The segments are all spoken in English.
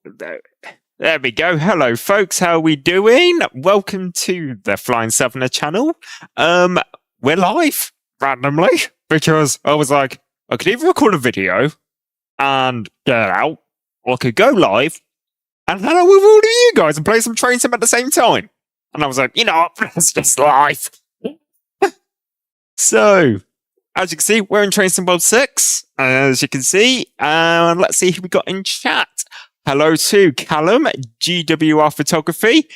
There we go. Hello, folks. How are we doing? Welcome to the Flying Southerner channel. We're live randomly because I was like, I could either record a video and get it out, or I could go live and hang out with all of you guys and play some Train Sim at the same time. And I was like, you know what? It's just live. So, as you can see, we're in Train Sim World 6, as you can see, and let's see who we got in chat. Hello to Callum, GWR Photography,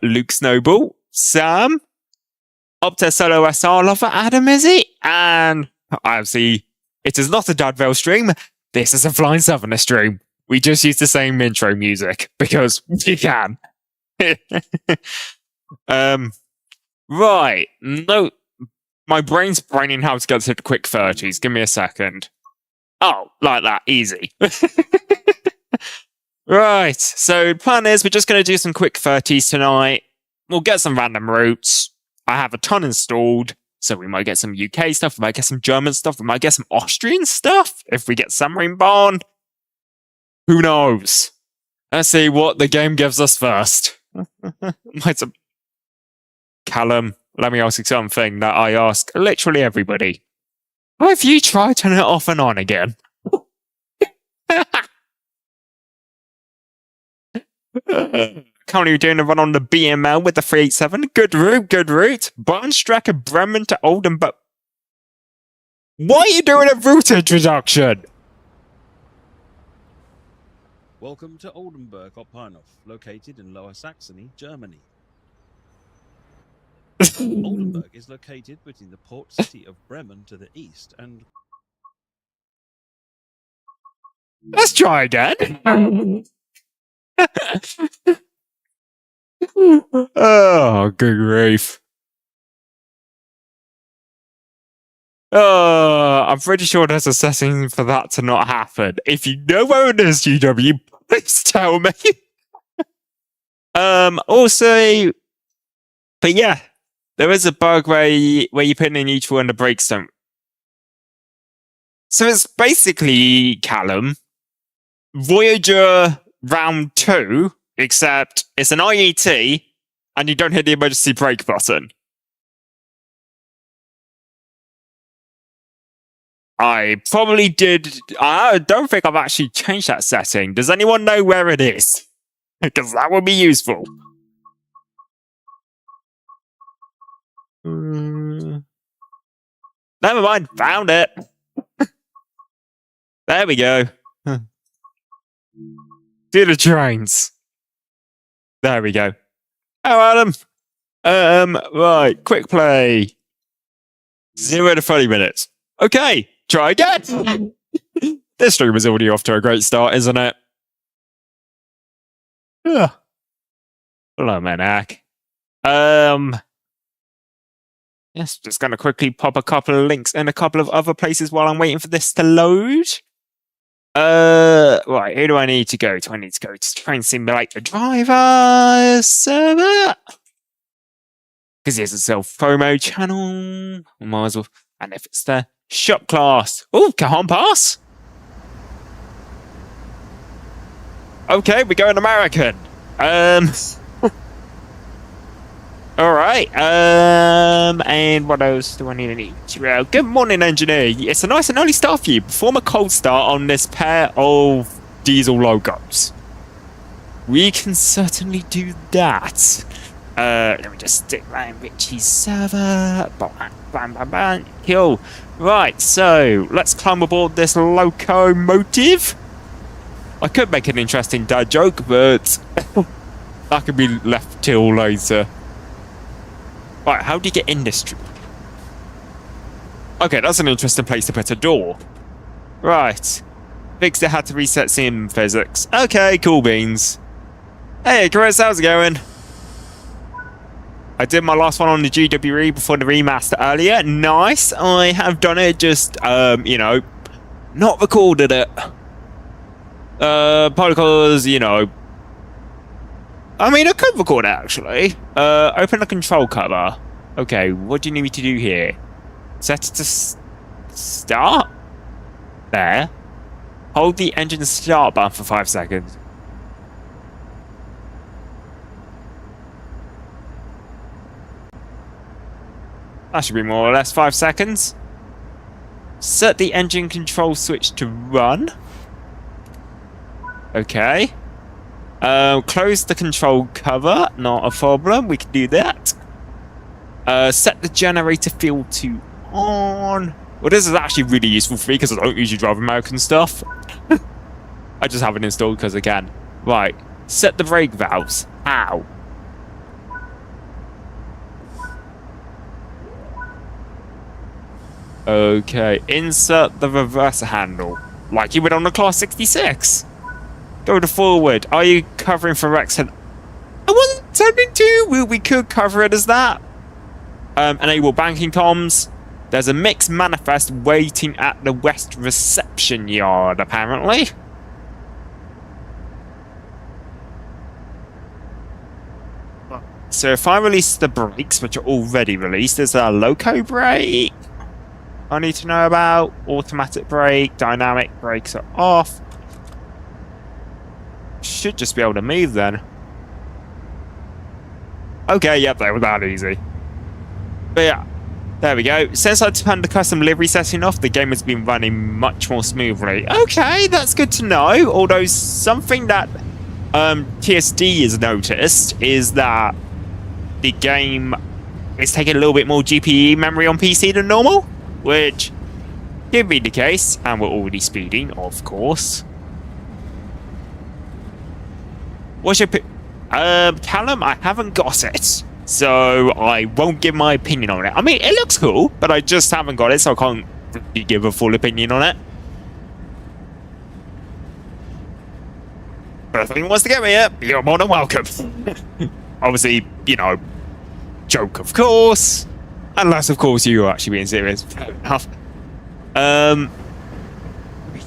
Luke Snowball, Sam, Opta Solo SR Lover, Adam Izzy, and obviously, it is not a Dadvale stream, this is a Flying Southerner stream. We just use the same intro music, because we can. Right, no. My brain's braining how to get to the quick 30s. Give me a second. Oh, like that. Easy. Right. So the plan is we're just going to do some quick 30s tonight. We'll get some random routes. I have a ton installed. So we might get some UK stuff. We might get some German stuff. We might get some Austrian stuff if we get Submarine. Who knows? Let's see what the game gives us first. Callum. Let me ask you something that I ask literally everybody. Have you tried turning it off and on again? Currently doing a run on the BML with the 387. Good route, good route. Bahnstrecke Bremen to Oldenburg. Why are you doing a route introduction? Welcome to Oldenburg Opernhof, located in Lower Saxony, Germany. Oldenburg is located between the port city of Bremen to the east and... Let's try again. Oh, good grief. I'm pretty sure there's a setting for that to not happen. If you know where it is, GW, please tell me. Also... But yeah. There is a bug where you put in neutral and the brakes don't. So it's basically, Callum, Voyager Round 2, except it's an IET and you don't hit the emergency brake button. I probably did. I don't think I've actually changed that setting. Does anyone know where it is? Because that would be useful. Never mind, found it. There we go. To the trains. There we go. Oh, Adam. Right, quick play. 0 to 30 minutes. Okay, try again. This stream is already off to a great start, isn't it? Hello, Manak. Yes, just going to quickly pop a couple of links in a couple of other places while I'm waiting for this to load. Right, who do I need to go to? I need to go to Train Simulator Driver server. Because there's a self-promo channel. I might as well. And if it's the shop class. Oh, Cajon Pass. Okay, we're going American. Alright, and what else do I need? Good morning, engineer. It's a nice and early start for you. Perform a cold start on this pair of diesel logos. We can certainly do that. Let me just stick that in Richie's server. Bam, bam, bam, bam. Cool. Right, so let's climb aboard this locomotive. I could make an interesting dad joke, but that could be left till later. Right, how do you get in this street? Okay, that's an interesting place to put a door. Right. Fixed it, had to reset sim physics. Okay, cool beans. Hey, Chris, how's it going? I did my last one on the GWE before the remaster earlier. Nice. I have done it, just, you know, not recorded it. Probably because, you know, I mean, I could record it, actually. Open the control cover. Okay, what do you need me to do here? Set it to start? There. Hold the engine start button for 5 seconds. That should be more or less 5 seconds. Set the engine control switch to run. Okay. Close the control cover. Not a problem. We can do that. Set the generator field to on. Well, this is actually really useful for me because I don't usually drive American stuff. I just have it installed because I can. Right. Set the brake valves. Ow. Okay. Insert the reverser handle. Like you would on the Class 66. Go to forward. Are you covering for exit? I wasn't intending to. We could cover it as that. Enable banking comms. There's a mixed manifest waiting at the West Reception Yard, apparently. So if I release the brakes, which are already released, there's a loco brake I need to know about. Automatic brake, dynamic brakes are off. Should just be able to move then. Okay, yep, that was that easy. But yeah, there we go. Since I turned the custom livery setting off, the game has been running much more smoothly. Okay, that's good to know. Although something that TSD has noticed is that the game is taking a little bit more GPU memory on PC than normal, which could be the case, and we're already speeding, of course. What's your Callum? I haven't got it, so I won't give my opinion on it. I mean, it looks cool, but I just haven't got it, so I can't really give a full opinion on it. But if anyone wants to get me here, you're more than welcome. Obviously, you know, joke, of course. Unless, of course, you're actually being serious. Fair enough.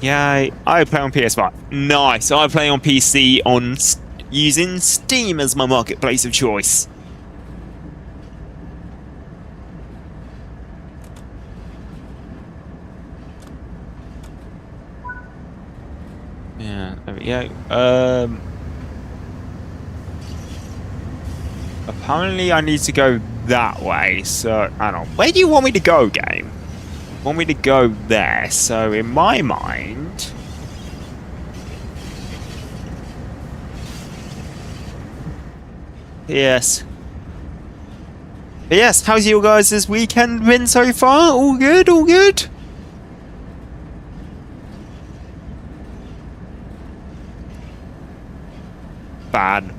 Yeah, I play on PS5. Nice. I play on PC on using Steam as my marketplace of choice. Yeah, there we go. Apparently I need to go that way, so I don't know. Where do you want me to go, game? Want me to go there? So in my mind, yes. But yes, how's your guys' weekend been so far? All good, all good? Bad.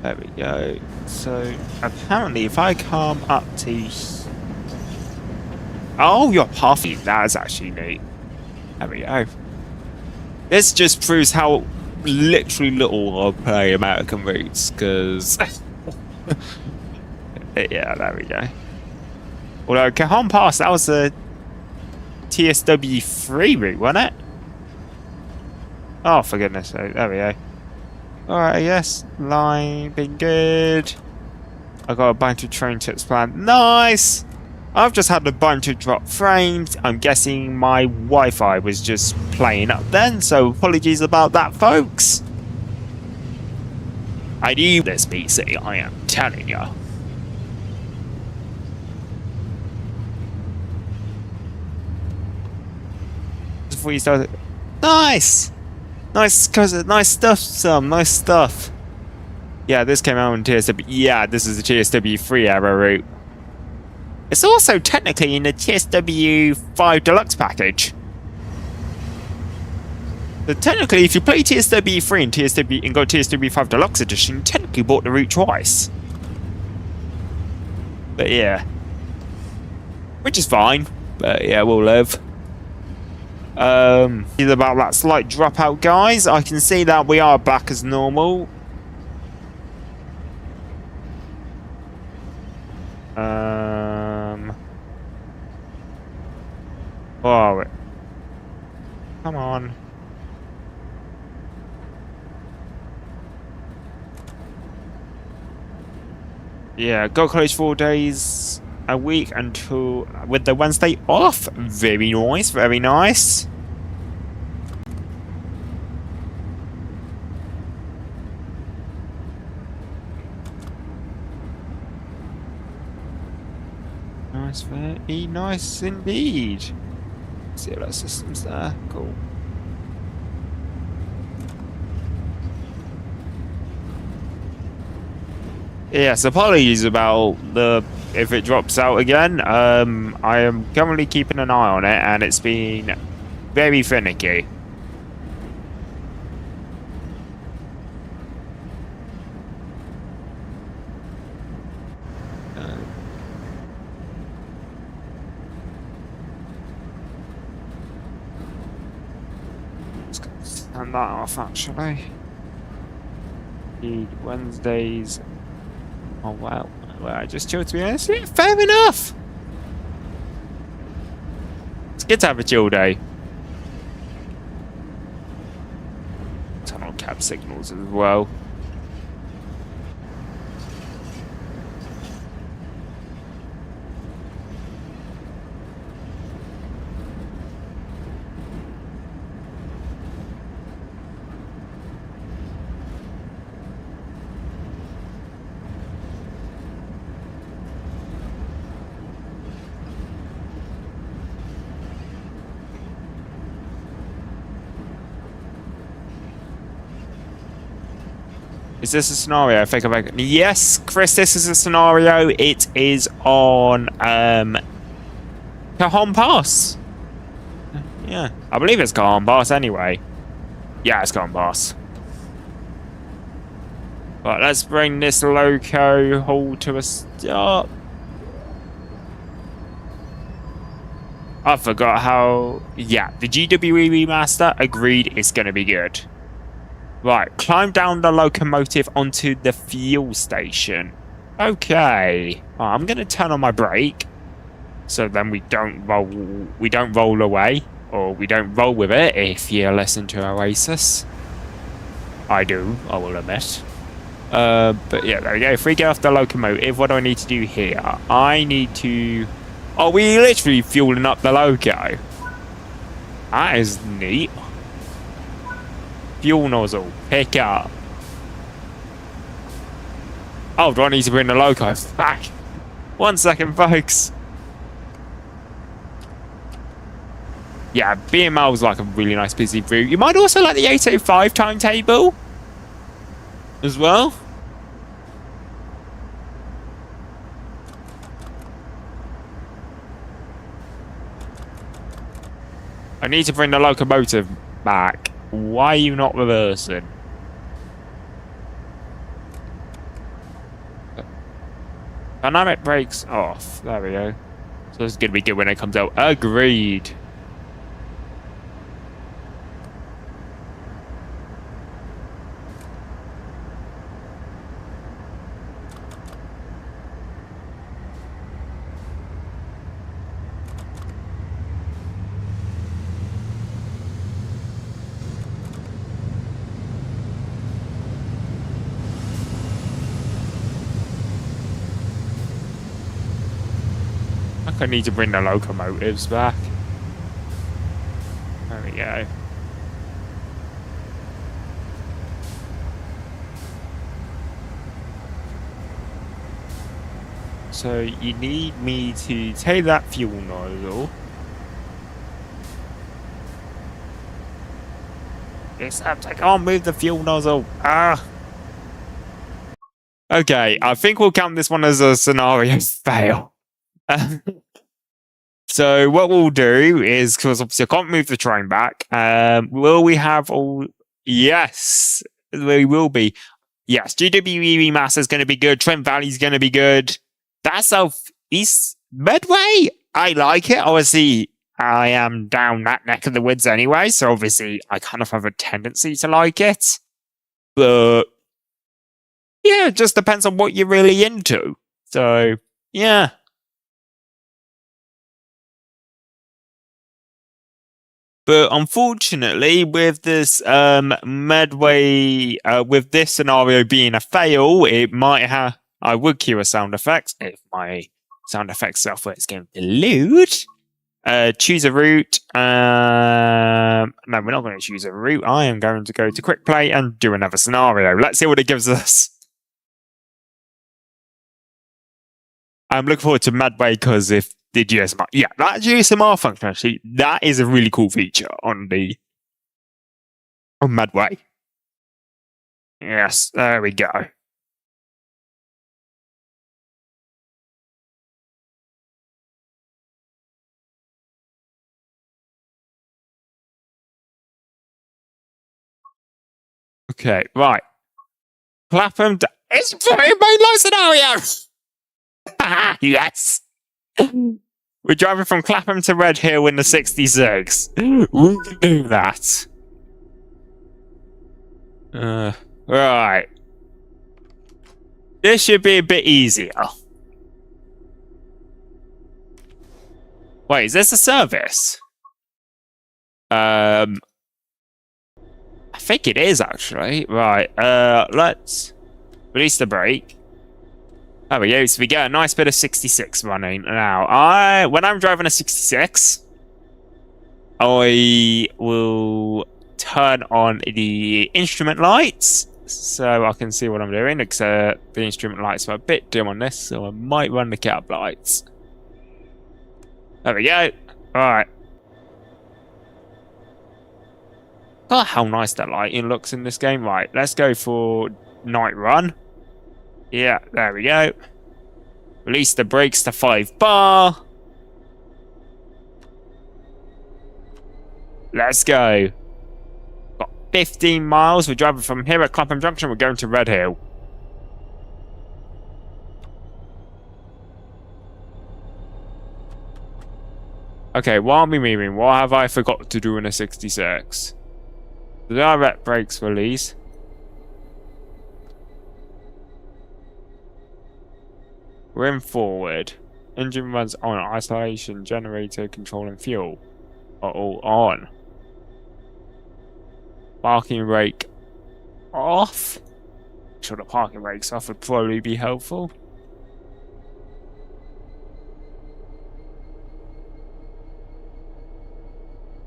There we go. So apparently if I come up to... Oh, you're halfy. That is actually neat. There we go. This just proves how literally little I play American routes, because... yeah, there we go. Although Cajon Pass, that was a TSW3 route, wasn't it? Oh, for goodness sake. There we go. Alright, yes. Line, been good. I got a bunch of train trips planned. Nice! I've just had a bunch of drop frames. I'm guessing my Wi-Fi was just playing up then, so apologies about that, folks. I knew this PC, I am telling you. Before you start... Nice! Nice stuff, Sam. Nice stuff. Yeah, this came out in TSW. Yeah, this is the TSW3 era route. It's also technically in the TSW 5 Deluxe package. So technically, if you play TSW 3 and go TSW 5 Deluxe Edition, you technically bought the route twice. But yeah. Which is fine. But yeah, we'll live. About that slight dropout, guys. I can see that we are back as normal. Oh, come on. Yeah, go college 4 days a week until with the Wednesday off. Very nice, very nice. Nice, very nice indeed. See all our systems there. Cool. Yes, apologies about the if it drops out again. I am currently keeping an eye on it, and it's been very finicky. Let's turn that off, actually. Wednesdays. Oh wow. Well, I just chilled, to be honest. Yeah, fair enough. It's good to have a chill day. Turn on cab signals as well. Is this a scenario? I think about. Yes, Chris, this is a scenario. It is on Cajon Pass. Yeah, I believe it's Cajon Pass anyway. Yeah, it's Cajon Pass. Right, let's bring this loco haul to a stop. I forgot how. Yeah, the GWE remaster. Agreed, it's going to be good. Right, climb down the locomotive onto the fuel station. Okay. Oh, I'm going to turn on my brake. So then we don't roll away. Or we don't roll with it, if you listen to Oasis. I do, I will admit. But yeah, there we go. If we get off the locomotive, what do I need to do here? I need to... Oh, we literally fueling up the loco. That is neat. Fuel nozzle, pick up. Oh, do I need to bring the loco back? 1 second, folks. Yeah, BML is like a really nice busy route. You might also like the 805 timetable as well. I need to bring the locomotive back. Why are you not reversing? Dynamic brakes off. There we go. So this is going to be good when it comes out. Agreed. I need to bring the locomotives back. There we go. So you need me to take that fuel nozzle. Except I can't move the fuel nozzle. Ah. Okay, I think we'll count this one as a scenario fail. So what we'll do is, because obviously I can't move the train back, will we have all... Yes, we will be. Yes, GWE Remaster is going to be good. Trent Valley is going to be good. That Southeast Medway, I like it. Obviously, I am down that neck of the woods anyway, so obviously I kind of have a tendency to like it. But yeah, it just depends on what you're really into. So, yeah. But unfortunately, with this Medway, with this scenario being a fail, it might have... I would cue a sound effect if my sound effects software is going to load. Choose a route. No, we're not going to choose a route. I am going to go to Quick Play and do another scenario. Let's see what it gives us. I'm looking forward to Medway because if the GSMR. Yeah, that GSMR function actually, that is a really cool feature on Medway. Yes, there we go. Okay, right. Clapham. It's very main line scenario. Yes. We're driving from Clapham to Red Hill in the 66. We can do that. Right. This should be a bit easier. Wait, is this a service? I think it is actually. Right. Let's release the brake. There we go. So we get a nice bit of 66 running. Now, when I'm driving a 66, I will turn on the instrument lights so I can see what I'm doing. Except the instrument lights are a bit dim on this, so I might run the cab lights. There we go. Alright. Oh, how nice that lighting looks in this game. Right, let's go for night run. Yeah, there we go. Release the brakes to 5 bar. Let's go. Got 15 miles. We're driving from here at Clapham Junction. We're going to Red Hill. Okay, while we're moving, what have I forgot to do in a 66? The direct brakes release. We're in forward. Engine runs on. Isolation, generator, control and fuel are all on. Parking brake off. Sure, the parking brakes off would probably be helpful.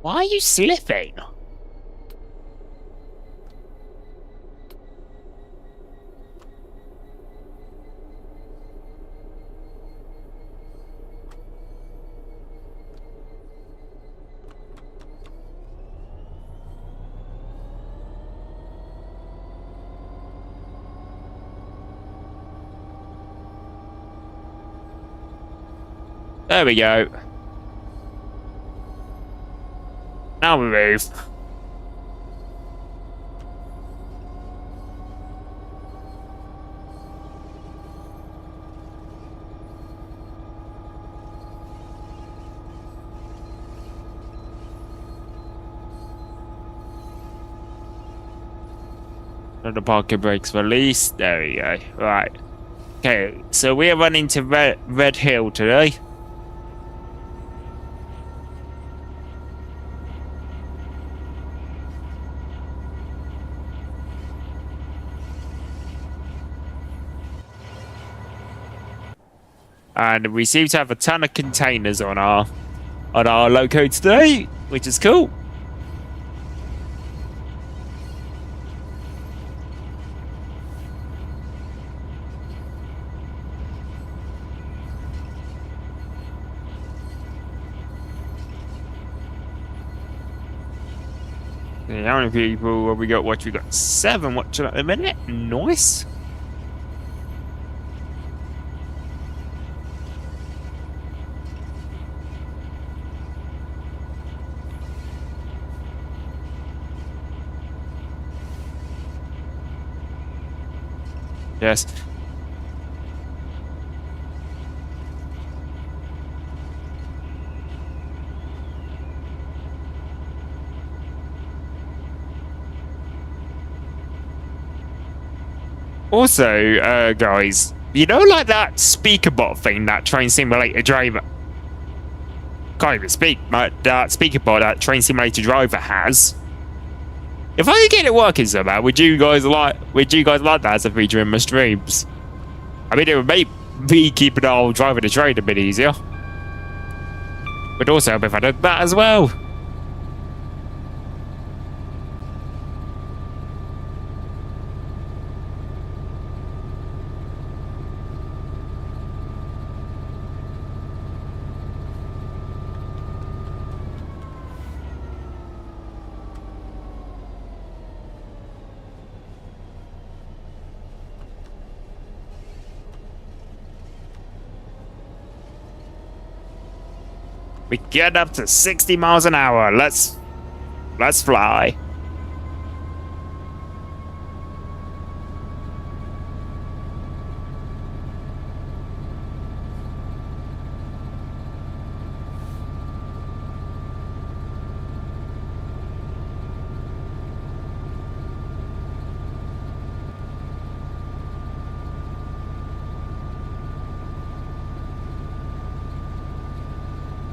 Why are you slipping? There we go. Now we move. The parking brakes released. There we go. Right. Okay, so we're running to Red Hill today. And we seem to have a ton of containers on our loco today, which is cool. How many people have we got watching? We got 7 watching at the minute. Nice. Yes. Also, guys, you know, like that speaker bot thing that Train Simulator Driver can't even speak, but that speaker bot that Train Simulator Driver has. If I could get it working somehow, would you guys like that as a feature in my streams? I mean, it would make me keeping our driving the train a bit easier. But also help if I did that as well. We get up to 60 miles an hour. Let's fly.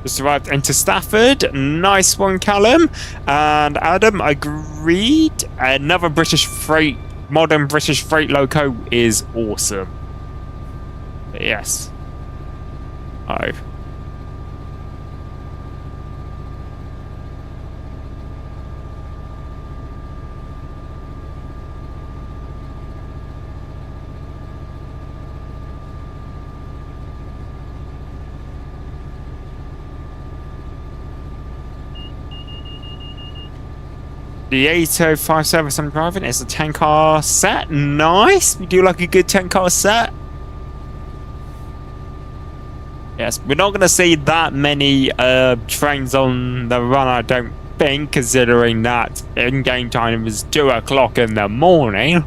Just arrived into Stafford. Nice one, Callum. And Adam agreed. Another modern British freight loco is awesome. Yes. Oh. The 8057 I'm driving is a 10-car set. Nice. We do like a good 10-car set. Yes, we're not going to see that many trains on the run, I don't think, considering that in-game time is 2 o'clock in the morning.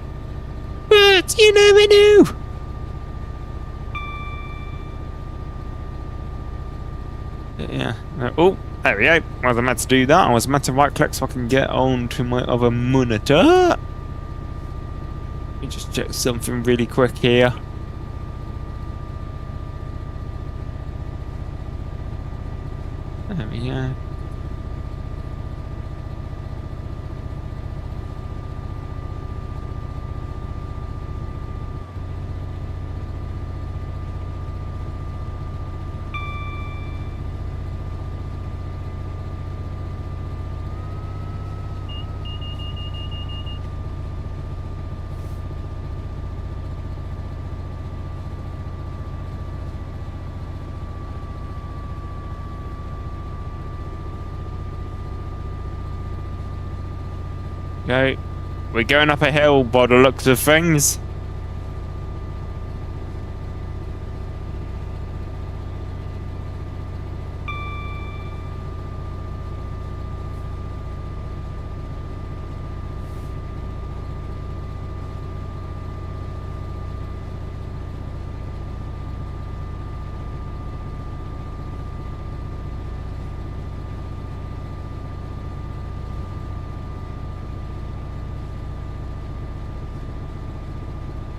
But you never know. Yeah. Oh. There we go. I was meant to do that. I was meant to right click so I can get on to my other monitor. Let me just check something really quick here. There we go. Okay, we're going up a hill by the looks of things.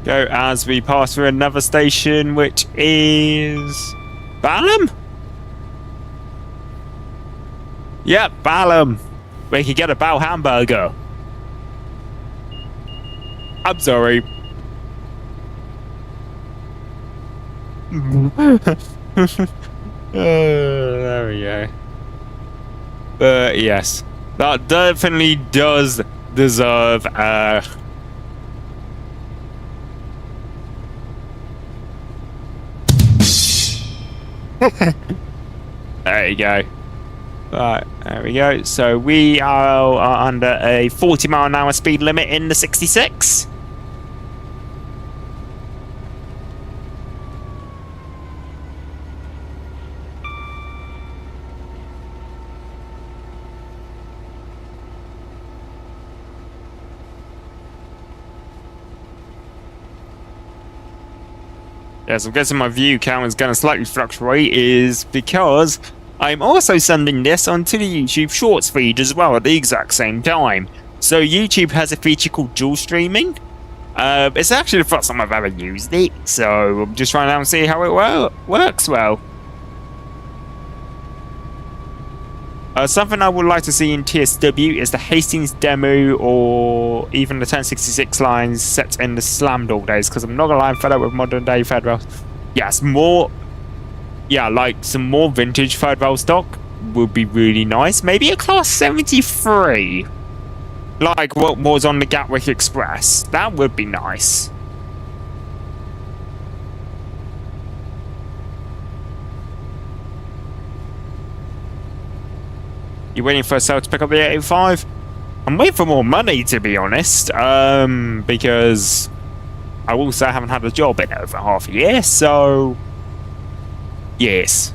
Go as we pass through another station, which is Balham? Yep, Balham. We can get a Bao hamburger. I'm sorry. There we go. But yes, that definitely does deserve there you go. Right, there we go. So we are under a 40-mile-an-hour speed limit in the 66. Yes, I'm guessing my view count is going to slightly fluctuate is because I'm also sending this onto the YouTube Shorts feed as well at the exact same time. So YouTube has a feature called dual streaming. It's actually the first time I've ever used it, so I'm just trying out and see how it works well. Something I would like to see in TSW is the Hastings demo or even the 1066 lines set in the slammed all days, because I'm not gonna lie, I'm fed up with modern day third rail. Yes, like some more vintage third rail stock would be really nice. Maybe a class 73, like what was on the Gatwick Express. That would be nice. You waiting for a sale to pick up the 885? I'm waiting for more money, to be honest, because I also haven't had a job in over half a year, so yes.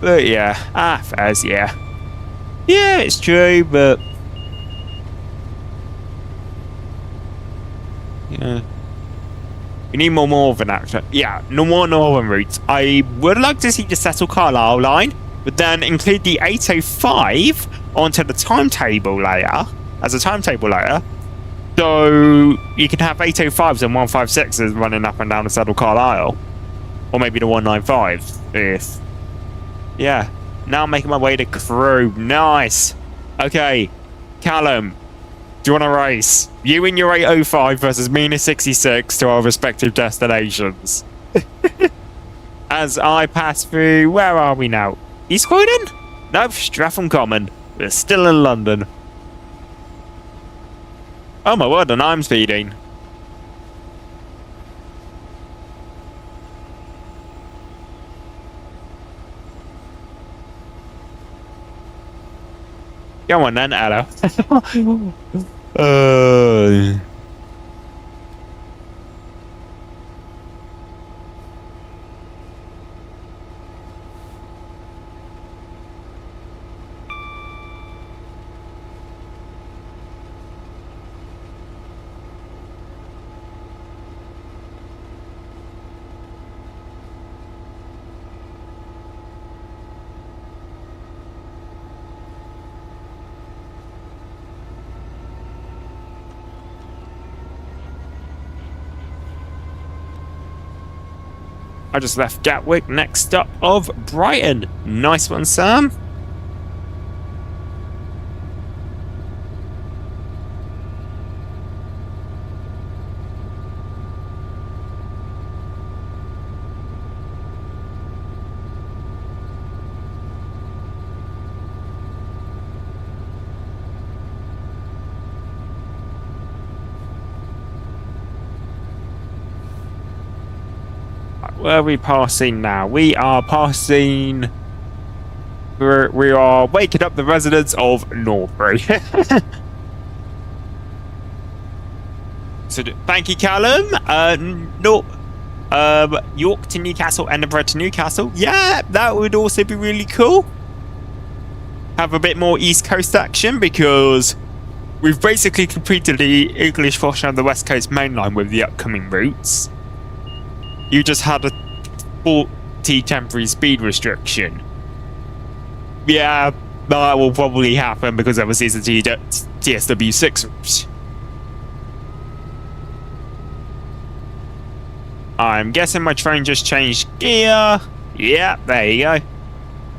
But yeah, fairs, yeah. Yeah, it's true, but yeah. We need more northern actor. Yeah, no more northern routes. I would like to see the Settle Carlisle line, but then include the 805 onto the timetable layer as a timetable layer. So you can have 805s and 156s running up and down the Settle Carlisle. Or maybe the 195 if. Yeah. Now I'm making my way to Crewe. Nice. Okay. Callum, do you want to race? You in your 805 versus me in a 66 to our respective destinations. As I pass through, where are we now? East Croydon? No, Streatham Common. We're still in London. Oh my word, and I'm speeding. Go on then, Ella. I just left Gatwick, next up of Brighton. Nice one, Sam. Where are we passing now? We are passing... We are waking up the residents of Northbury. So, thank you, Callum. York to Newcastle, Edinburgh to Newcastle. Yeah, that would also be really cool. Have a bit more East Coast action because we've basically completed the English portion of the West Coast main line with the upcoming routes. You just had a 40 temporary speed restriction. Yeah, that will probably happen because obviously it's a TSW6 route. I'm guessing my train just changed gear. Yeah, there you go.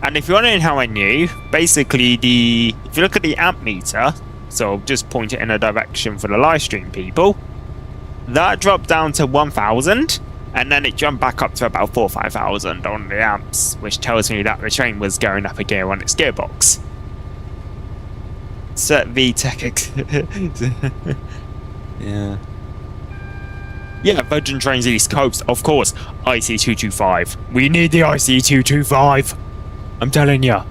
And if you're wondering how I knew, basically if you look at the amp meter, so I'll just point it in a direction for the live stream people, that dropped down to 1,000. And then it jumped back up to about 4,000 or 5,000 on the amps, which tells me that the train was going up a gear on its gearbox. Set VTEC. Yeah. Yeah, Virgin Trains East Coast, of course. IC225. We need the IC225. I'm telling ya.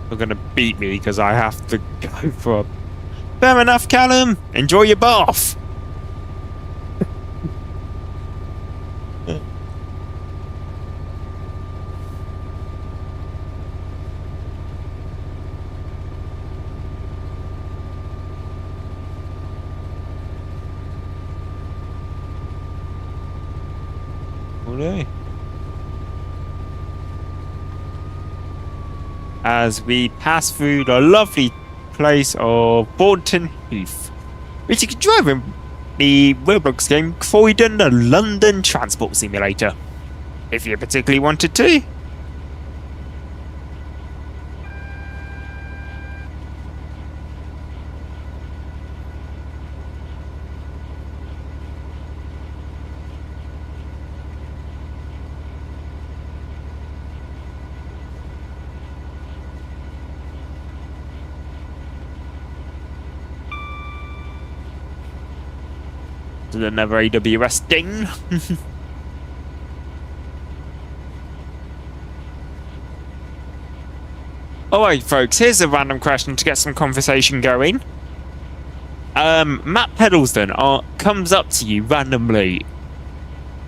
You're gonna beat me because I have to go for... Fair enough, Callum. Enjoy your bath. Okay. As we pass through the lovely place of Bourton Heath, which you can drive in the Roblox game Croydon, the London Transport Simulator, if you particularly wanted to. Another AWS ding. Alright, folks, here's a random question to get some conversation going. Matt Peddleston comes up to you randomly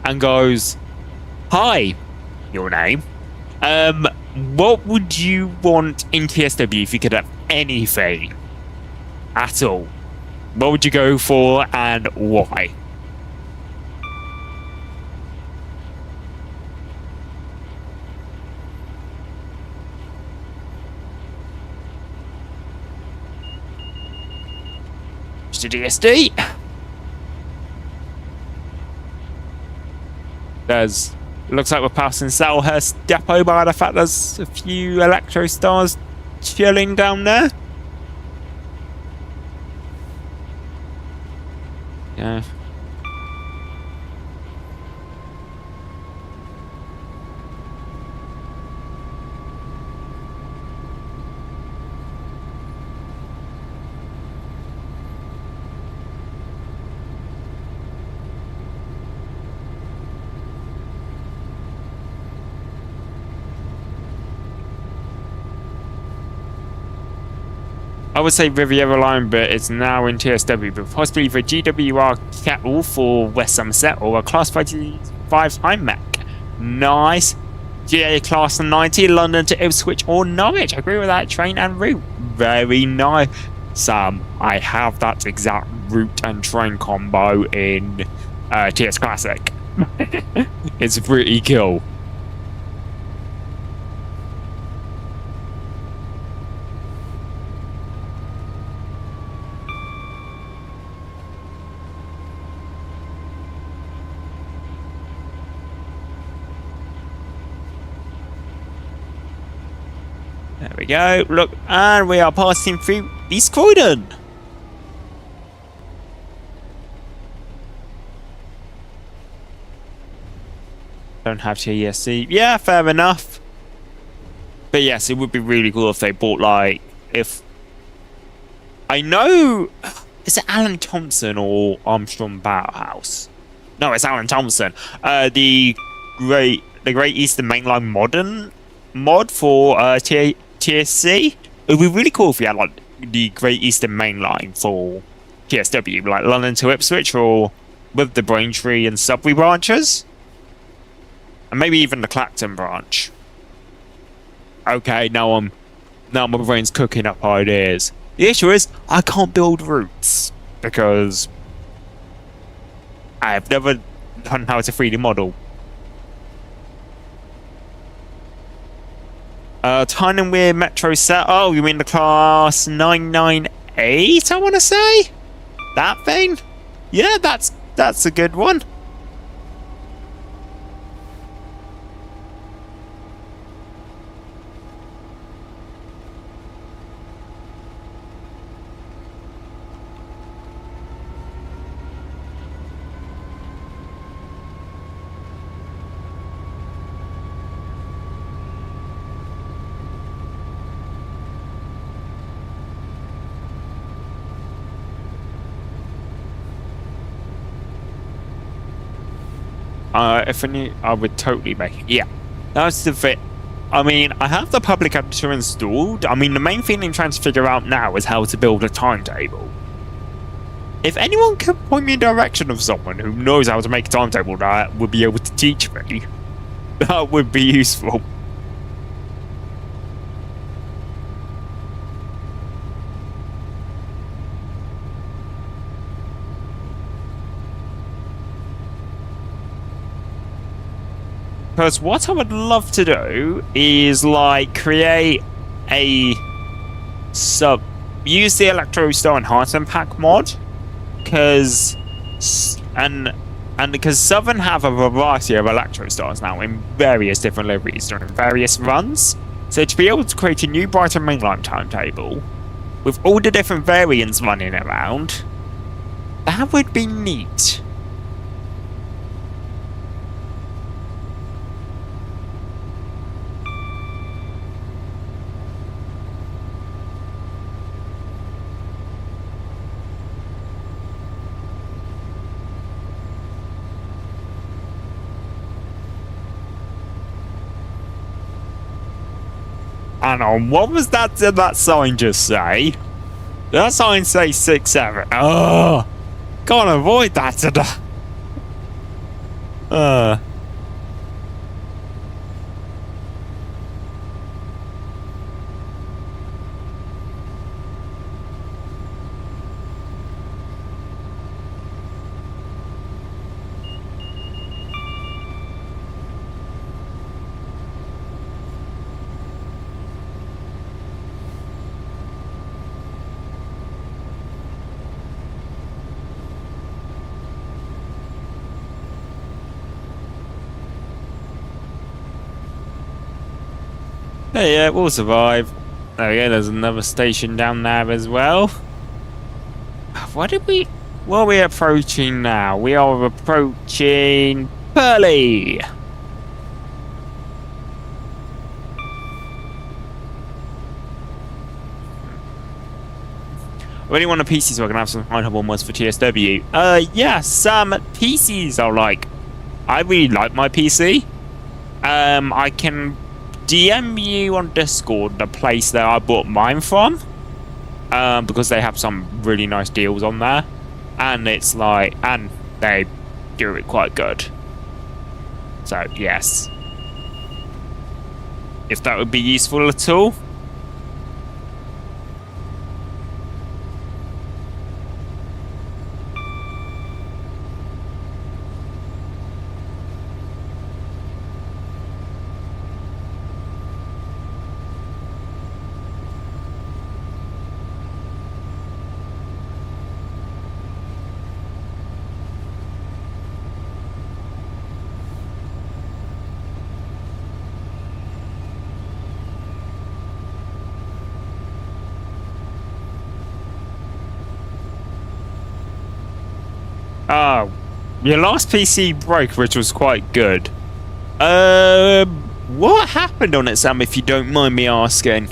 and goes, "Hi, your name. What would you want in TSW if you could have anything at all? What would you go for and why?" Mr. DSD. Looks like we're passing Selhurst Depot by the fact there's a few Electro Stars chilling down there. Yeah. I would say Riviera Line, but it's now in TSW, but possibly the GWR Kettle for West Somerset or a Class 55 iMac. Nice. GA Class 90, London to Ipswich or Norwich. I agree with that train and route. Very nice. Sam, I have that exact route and train combo in TS Classic. It's pretty cool. There we go. Look, and we are passing through East Croydon. Don't have TSC. Yeah, fair enough. But yes, it would be really cool if they bought, like, if... I know... Is it Alan Thompson or Armstrong Bauhaus? No, it's Alan Thompson. The Great Eastern Mainline Modern mod for TSC. It would be really cool if we had, like, the Great Eastern Main Line for TSW, like London to Ipswich, or with the Braintree and Subway branches, and maybe even the Clacton branch. Okay, now my brain's cooking up ideas. The issue is I can't build routes because I've never done how to 3D model. Tyne-and-Wear Metro set. Oh, you mean the Class 998, I want to say? That thing? Yeah, that's a good one. If I knew, I would totally make it. Yeah, that's the bit. I mean, I have the public editor installed. I mean, the main thing I'm trying to figure out now is how to build a timetable. If anyone could point me in the direction of someone who knows how to make a timetable that would be able to teach me, that would be useful. Because what I would love to do is, like, create a use the Electro Star Enhancement Pack mod, because Southern have a variety of Electro Stars now in various different liveries during various runs. So to be able to create a new Brighton Mainline timetable with all the different variants running around, that would be neat. hang on. What was that? Did that sign just say? Did that sign say 6-7? Oh, can't avoid that today. Hey, yeah, we'll survive. There we go, there's another station down there as well. What are we approaching now? We are approaching Pearly. I really want a PC so I can have some high-level mods for TSW. Yeah, some PCs are like... I really like my PC. I can DM you on Discord the place that I bought mine from, because they have some really nice deals on there, and it's like, and they do it quite good. So yes, if that would be useful at all. Oh, your last PC broke, which was quite good. What happened on it, Sam, if you don't mind me asking?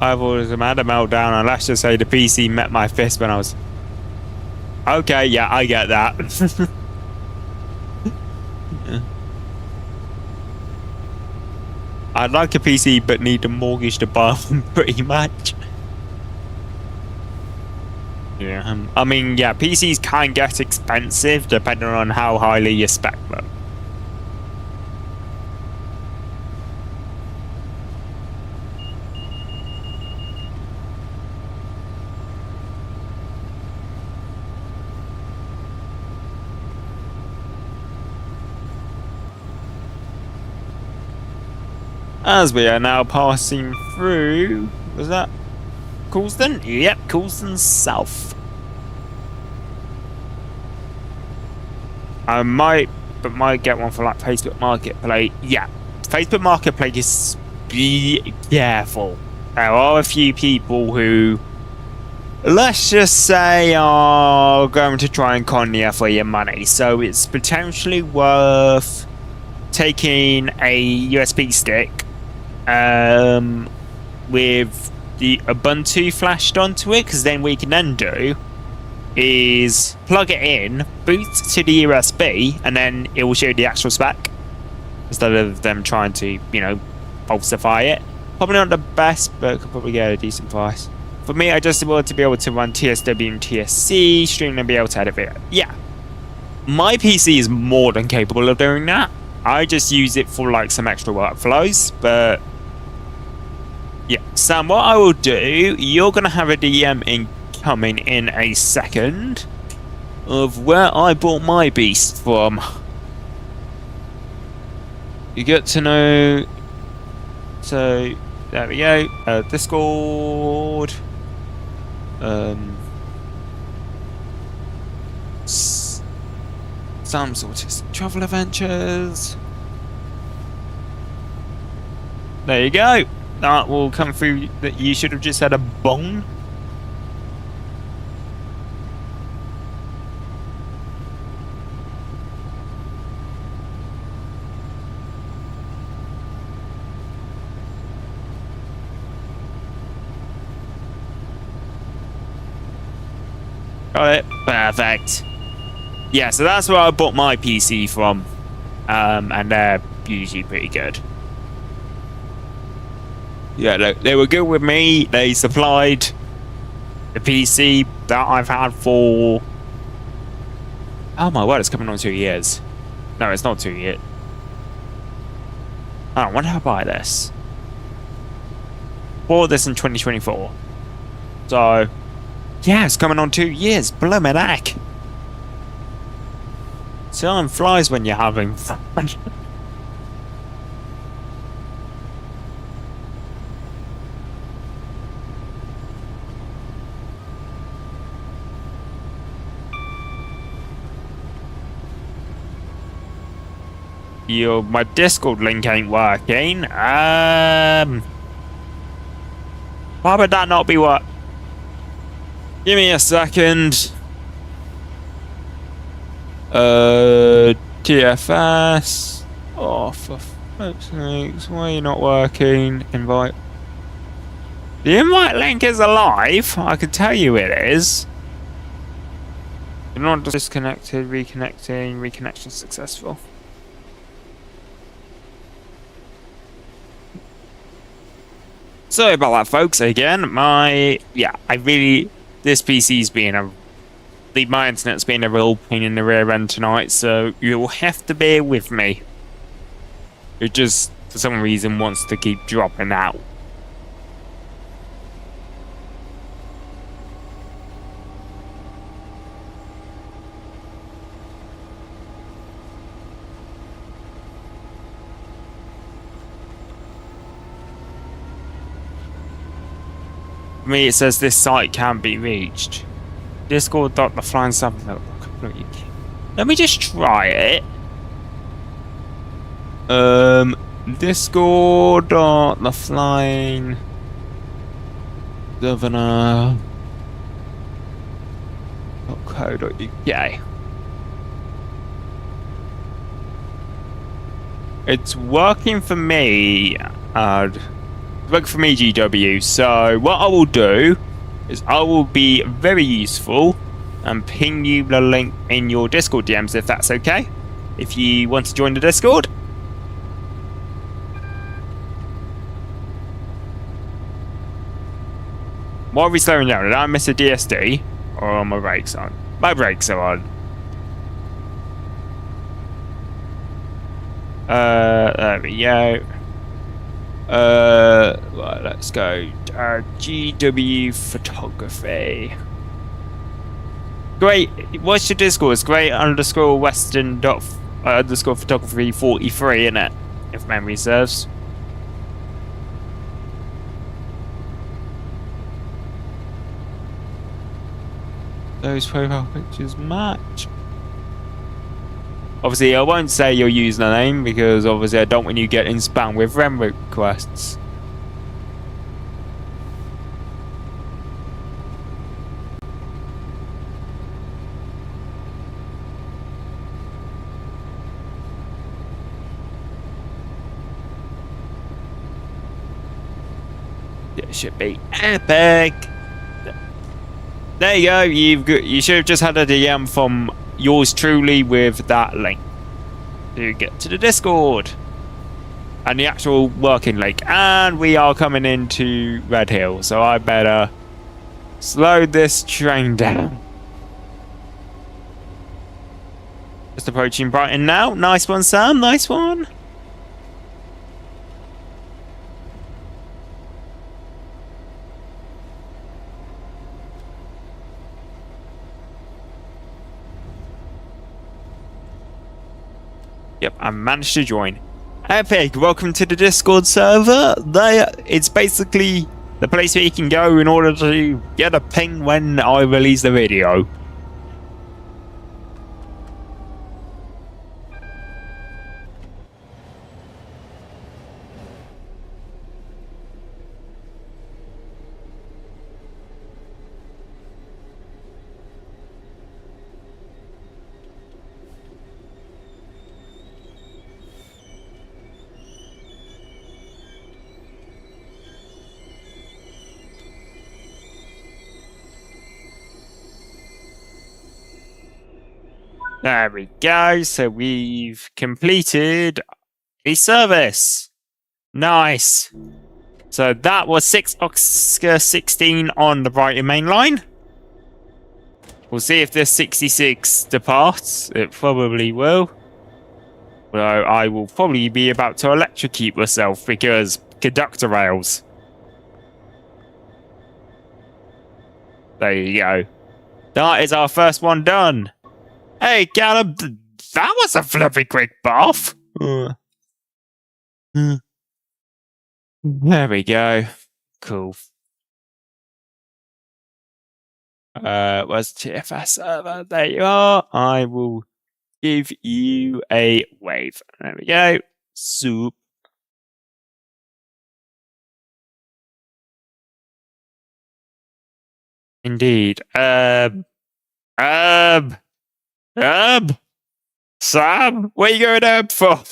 I've always had a meltdown, and let's just say the PC met my fist when I was... Okay, yeah, I get that. Yeah. I'd like a PC, but need a mortgage to buy one, pretty much. Yeah, I mean, yeah, PCs can get expensive depending on how highly you spec them. As we are now passing through, was that Coulston? Yep, Coulston South. I might get one for like Facebook Marketplace. Yeah, Facebook Marketplace, be careful. There are a few people who, let's just say, are going to try and con you for your money. So it's potentially worth taking a USB stick with the Ubuntu flashed onto it, because then what you can then do is plug it in, boot to the USB, and then it will show you the actual spec instead of them trying to, you know, falsify it. Probably not the best, but could probably get a decent price. For me, I just wanted to be able to run TSW and TSC, stream, and be able to edit it. Yeah, my PC is more than capable of doing that. I just use it for like some extra workflows, but yeah. Sam, what I will do, you're going to have a DM incoming in a second of where I bought my beast from. You get to know So there we go. Discord. Some sort of travel adventures. There you go. That will come through. That you should have just had a bone. Got it. Perfect. Yeah, so that's where I bought my PC from. And they're usually pretty good. Yeah, look, they were good with me. They supplied the PC that I've had for... Oh my word, it's coming on 2 years. No, it's not 2 years. Oh, when did I buy this? Bought this in 2024. So, yeah, it's coming on 2 years. Blooming heck. Time flies when you're having fun. My Discord link ain't working. Why would that not be what? Give me a second. TFS. Oh, for fuck's sakes, why are you not working? Invite. The invite link is alive. I can tell you it is. You're not disconnected, reconnecting, reconnection successful. Sorry about that, folks. Again, this PC's been my internet's been a real pain in the rear end tonight, so you'll have to bear with me. It just, for some reason, wants to keep dropping out. For me, it says this site can't be reached. Discord.theflying7. Let me just try it. Discord.theflying governor.co.uk. It's working for me. Work for me, GW. So what I will do is I will be very useful and ping you the link in your Discord DMs if that's okay. If you want to join the Discord. Why are we slowing down? Did I miss a DSD? Or are my brakes on? My brakes are on. There we go. Right, let's go. GW Photography. Great. What's your Discord? It's great underscore Western dot underscore photography 43, isn't it? If memory serves. Those profile pictures match. Obviously, I won't say your username because obviously I don't want you getting spam with REM requests. It should be epic. There you go. You should have just had a DM from yours truly with that link to get to the Discord and the actual working link. And we are coming into Red Hill, so I better slow this train down. Just approaching Brighton now. Nice one, Sam. Nice one. Yep, I managed to join. Epic, welcome to the Discord server. It's basically the place where you can go in order to get a ping when I release the video. There we go. So we've completed a service. Nice. So that was 6 Oscar 16 on the Brighton main line. We'll see if this 66 departs. It probably will. Well, I will probably be about to electrocute myself because conductor rails. There you go. That is our first one done. Hey, Callum, that was a flippy quick bath. There we go. Cool. Where's TFS server? There you are. I will give you a wave. There we go. Soup. Indeed. Sam, what are you going up for?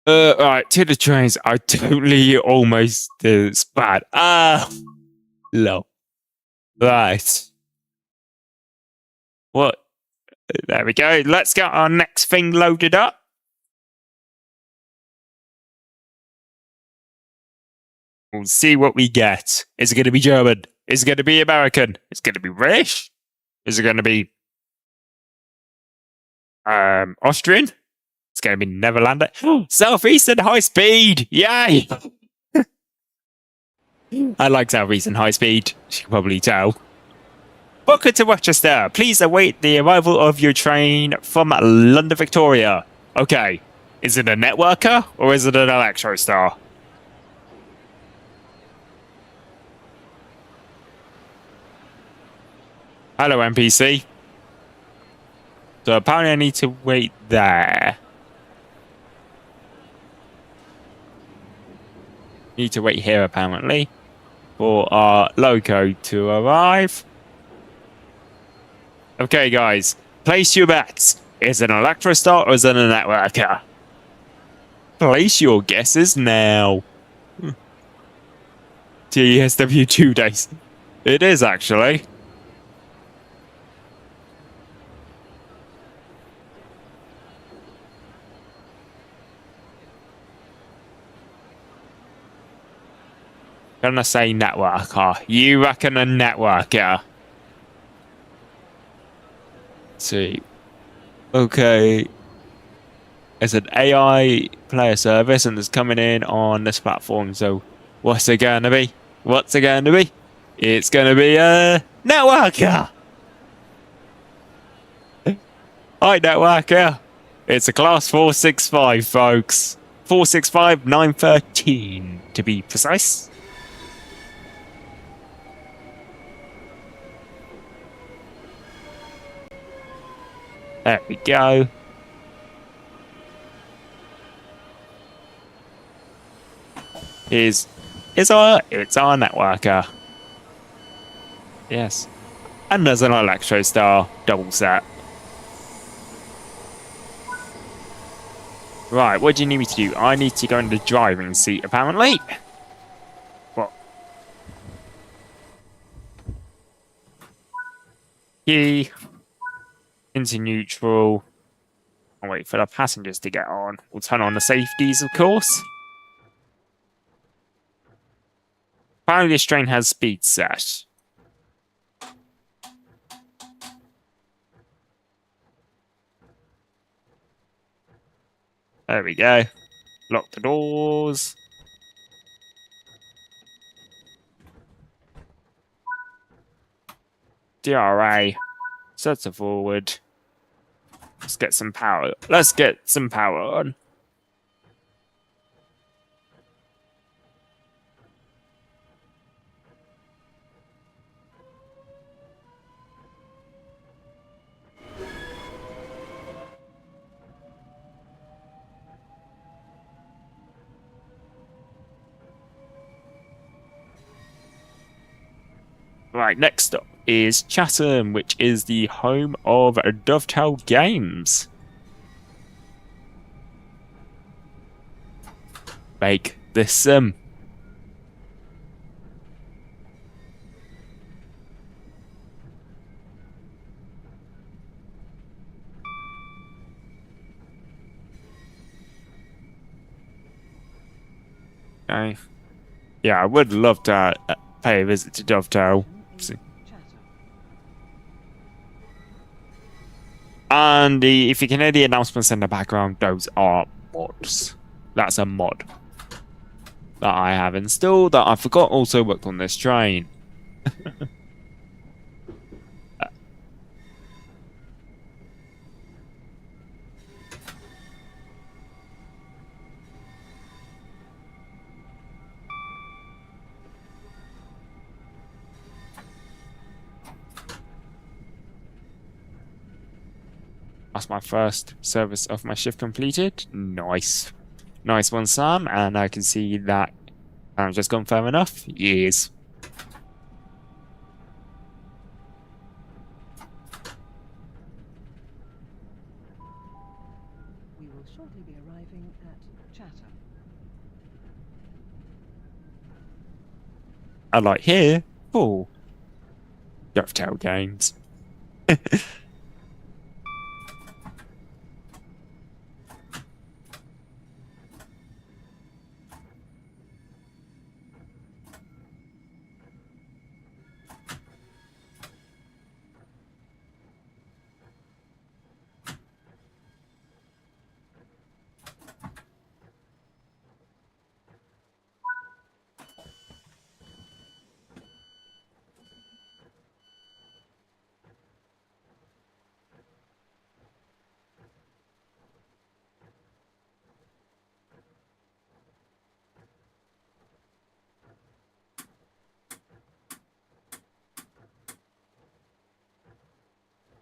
Right, to the trains. I totally almost spat. Low. Right. What? There we go. Let's get our next thing loaded up. We'll see what we get. Is it going to be German? Is it going to be American? Is it going to be British? Is it going to be Austrian? It's going to be Netherlander. Southeastern high speed! Yay! I like Southeastern high speed. You can probably tell. Booker to Rochester. Please await the arrival of your train from London Victoria. Okay. Is it a networker or is it an Electrostar? Hello, NPC. So apparently I need to wait there. Need to wait here, apparently, for our loco to arrive. Okay, guys. Place your bets. Is it an Electrostar or is it a networker? Place your guesses now. TSW 2 days. It is, actually. Gonna say networker. You reckon a networker? Let's see. Okay. It's an AI player service and it's coming in on this platform. So what's it gonna be? What's it gonna be? It's gonna be a networker. Hi, networker. It's a class 465, folks. 465 913 to be precise. There we go. It's our networker. Yes. And there's an Electrostar double set. Right, what do you need me to do? I need to go in the driving seat, apparently. What? Key. Into neutral. I'll wait for the passengers to get on. We'll turn on the safeties, of course. Apparently this train has speed set. There we go. Lock the doors. DRA. Sets it forward. Let's get some power. Let's get some power on. Right, next up is Chatham, which is the home of Dovetail Games. Make this sim. Okay. Yeah, I would love to pay a visit to Dovetail. And if you can hear the announcements in the background, those are mods. That's a mod that I have installed that I forgot also worked on this train. That's my first service of my shift completed. Nice. Nice one, Sam. And I can see that I've just gone far enough. Yes. We will shortly be arriving at Chatham. I like here. Oh. Dovetail Games.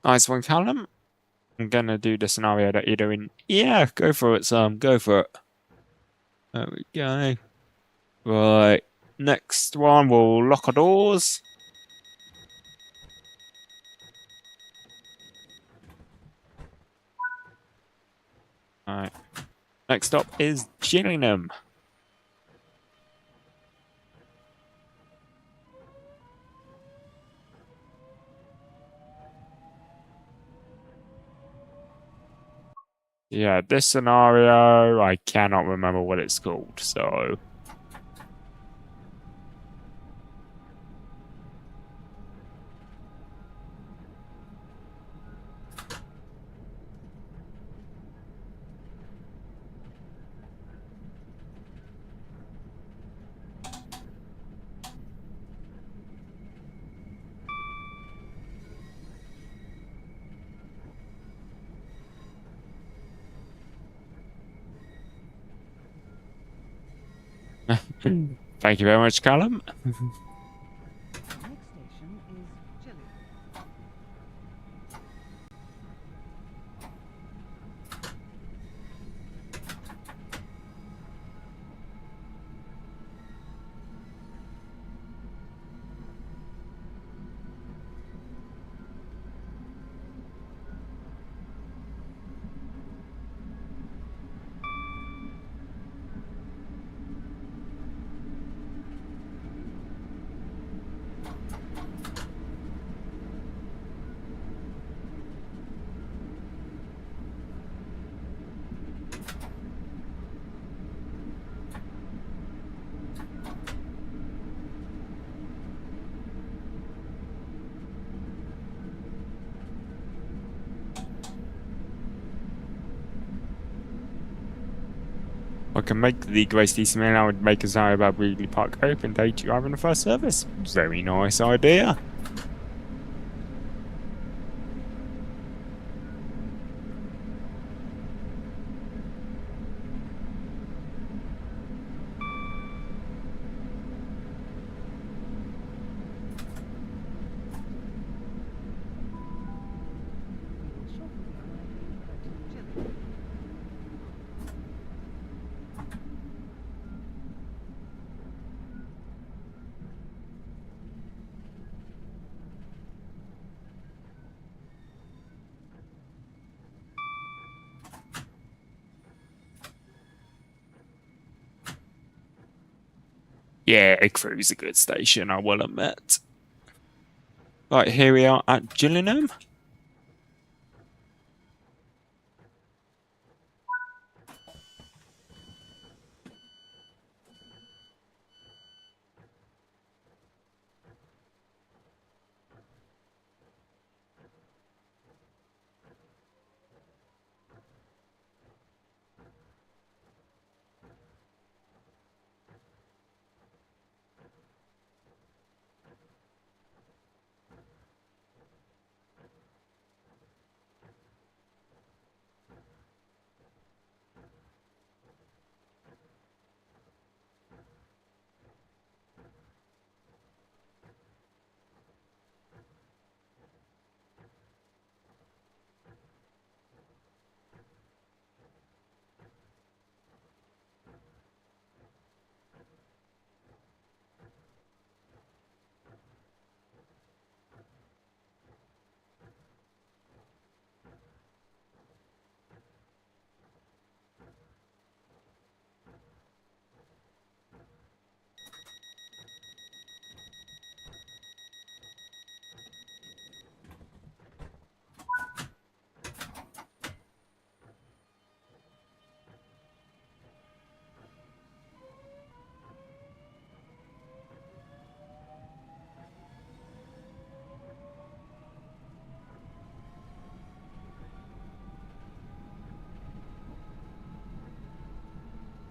Nice one, Callum. I'm gonna do the scenario that you're doing. Yeah, go for it, Sam. Go for it. There we go. Right. Next one, we'll lock our doors. Alright. Next up is Gillingham. Yeah, this scenario, I cannot remember what it's called, so... Thank you very much, Callum. The next station is Gillingham. I can make the Grace DC Mail. I would make a scenario about Wheatley Park open day to arrive in the first service. Very nice idea. Yeah, Crew's a good station, I will admit. Right, here we are at Gillingham.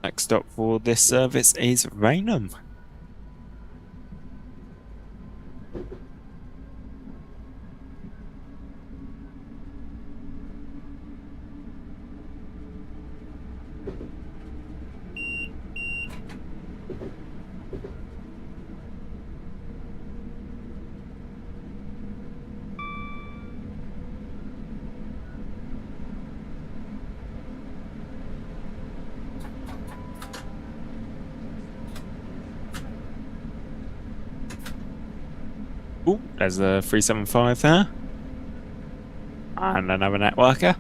Next stop for this service is Raynham. Oh, there's a 375 there. And another networker.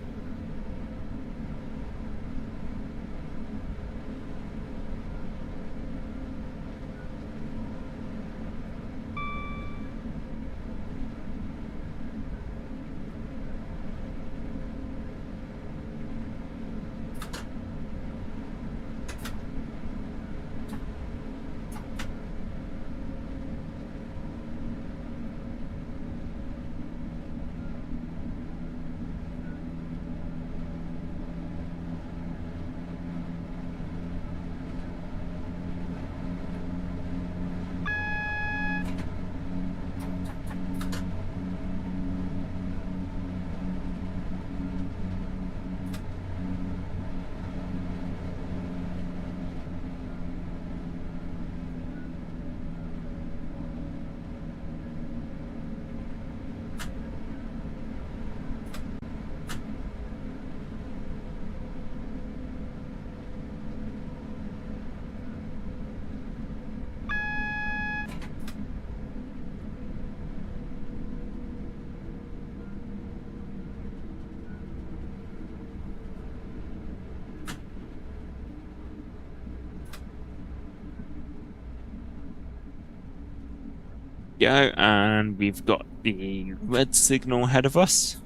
Go, and we've got the red signal ahead of us.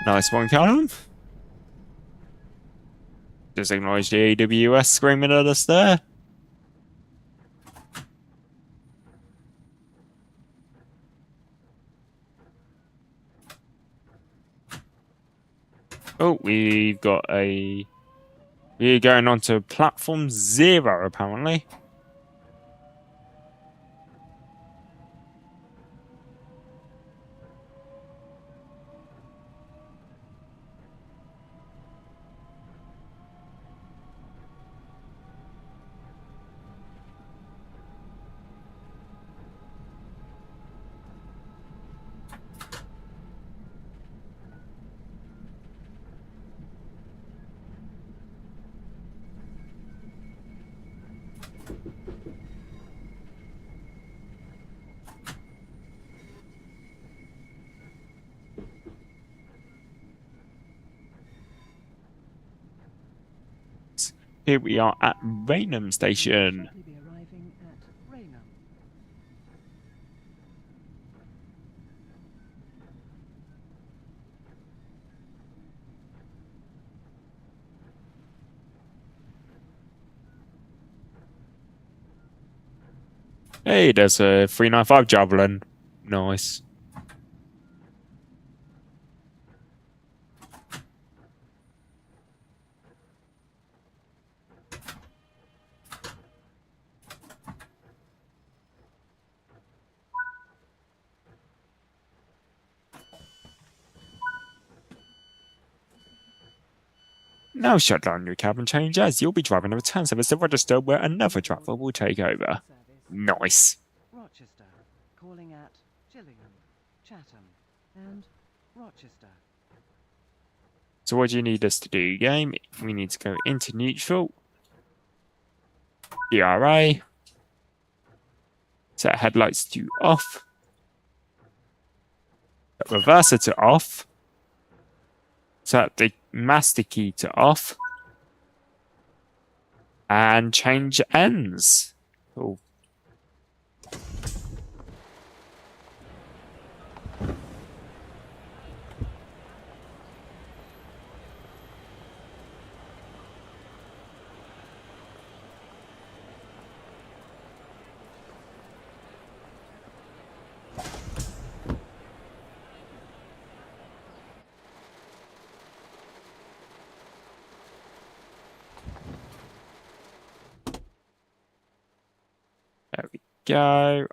Nice one, Callum. Just acknowledge the AWS screaming at us there. Oh, we've got a... We're going on to platform 0, apparently. Here we are at Raynham Station. Shortly be arriving at Raynham. Hey, there's a 395 Javelin. Nice. Now shut down your cabin change as you'll be driving a return service to register where another driver will take over. Service Nice. Rochester, calling at Gillingham, Chatham, and Rochester. So what do you need us to do, game? We need to go into neutral. DRA. Set headlights to off. Set reverser to off. Set the master key to off. And change ends. Cool. There we go.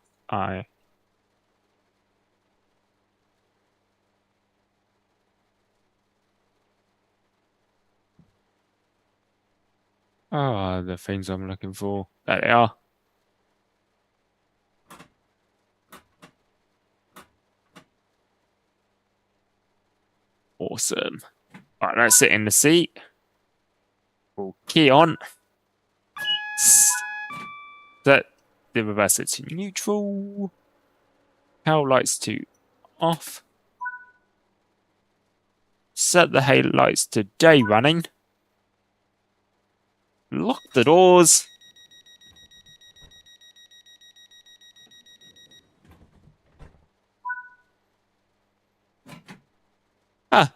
The things I'm looking for. There they are. Awesome. Alright, let's sit in the seat. We'll key on. Set the reverser to neutral. Tail lights to off. Set the headlights to day running. Lock the doors. Ah.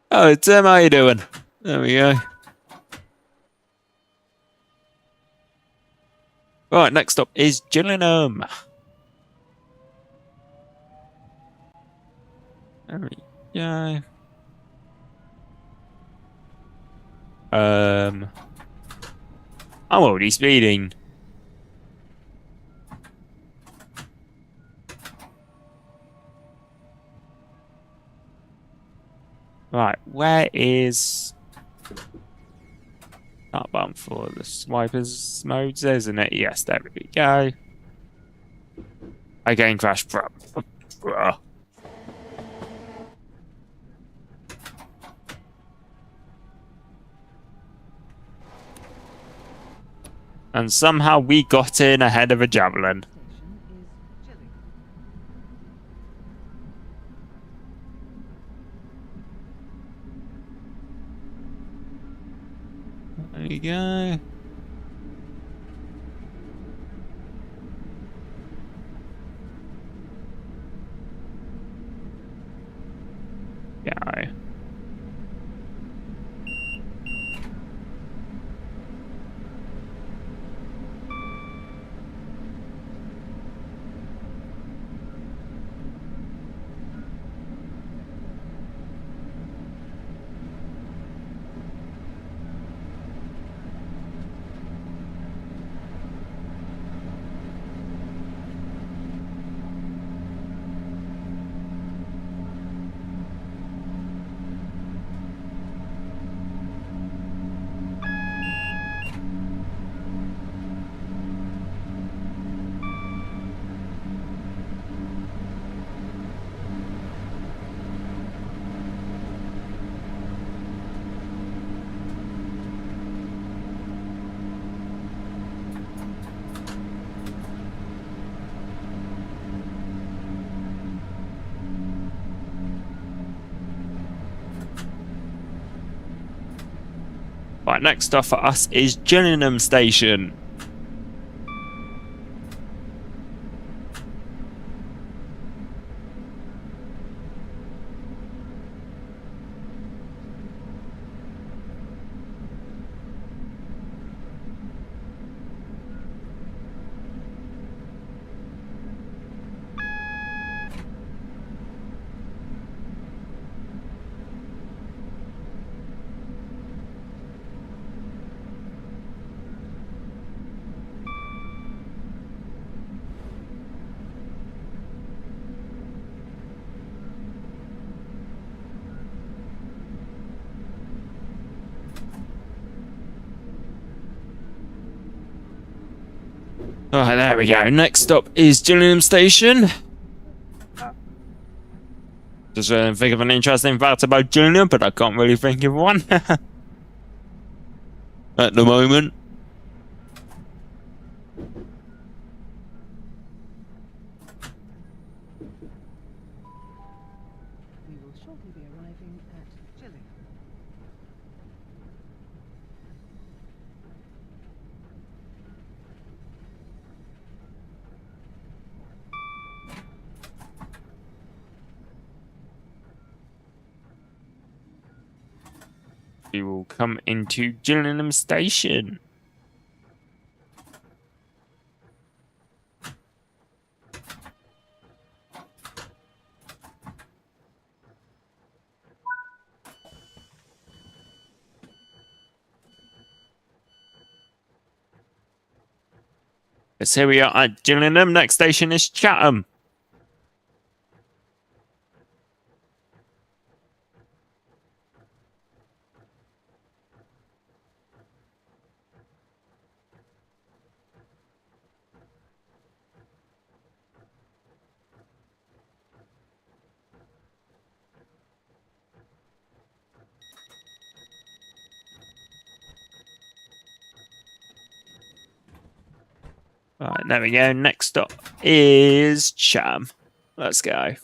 Oh, Tim, how you doing? There we go. Right, next up is Gillingham. There we go. I'm already speeding. Right, where is that button for the swipers modes, isn't it? Yes, there we go. Again, crash. Bruh. And somehow we got in ahead of a Javelin. Station is Gillingham. There you go. Yeah. Right, next stop for us is Gillingham Station. Alright, there we go. Next stop is Gillingham Station. Just think of an interesting fact about Gillingham, but I can't really think of one at the moment. We will shortly be arriving at Gillingham. We will come into Gillingham Station. Yes, here we are at Gillingham. Next station is Chatham. Right, there we go. Next stop is Chatham. Let's go.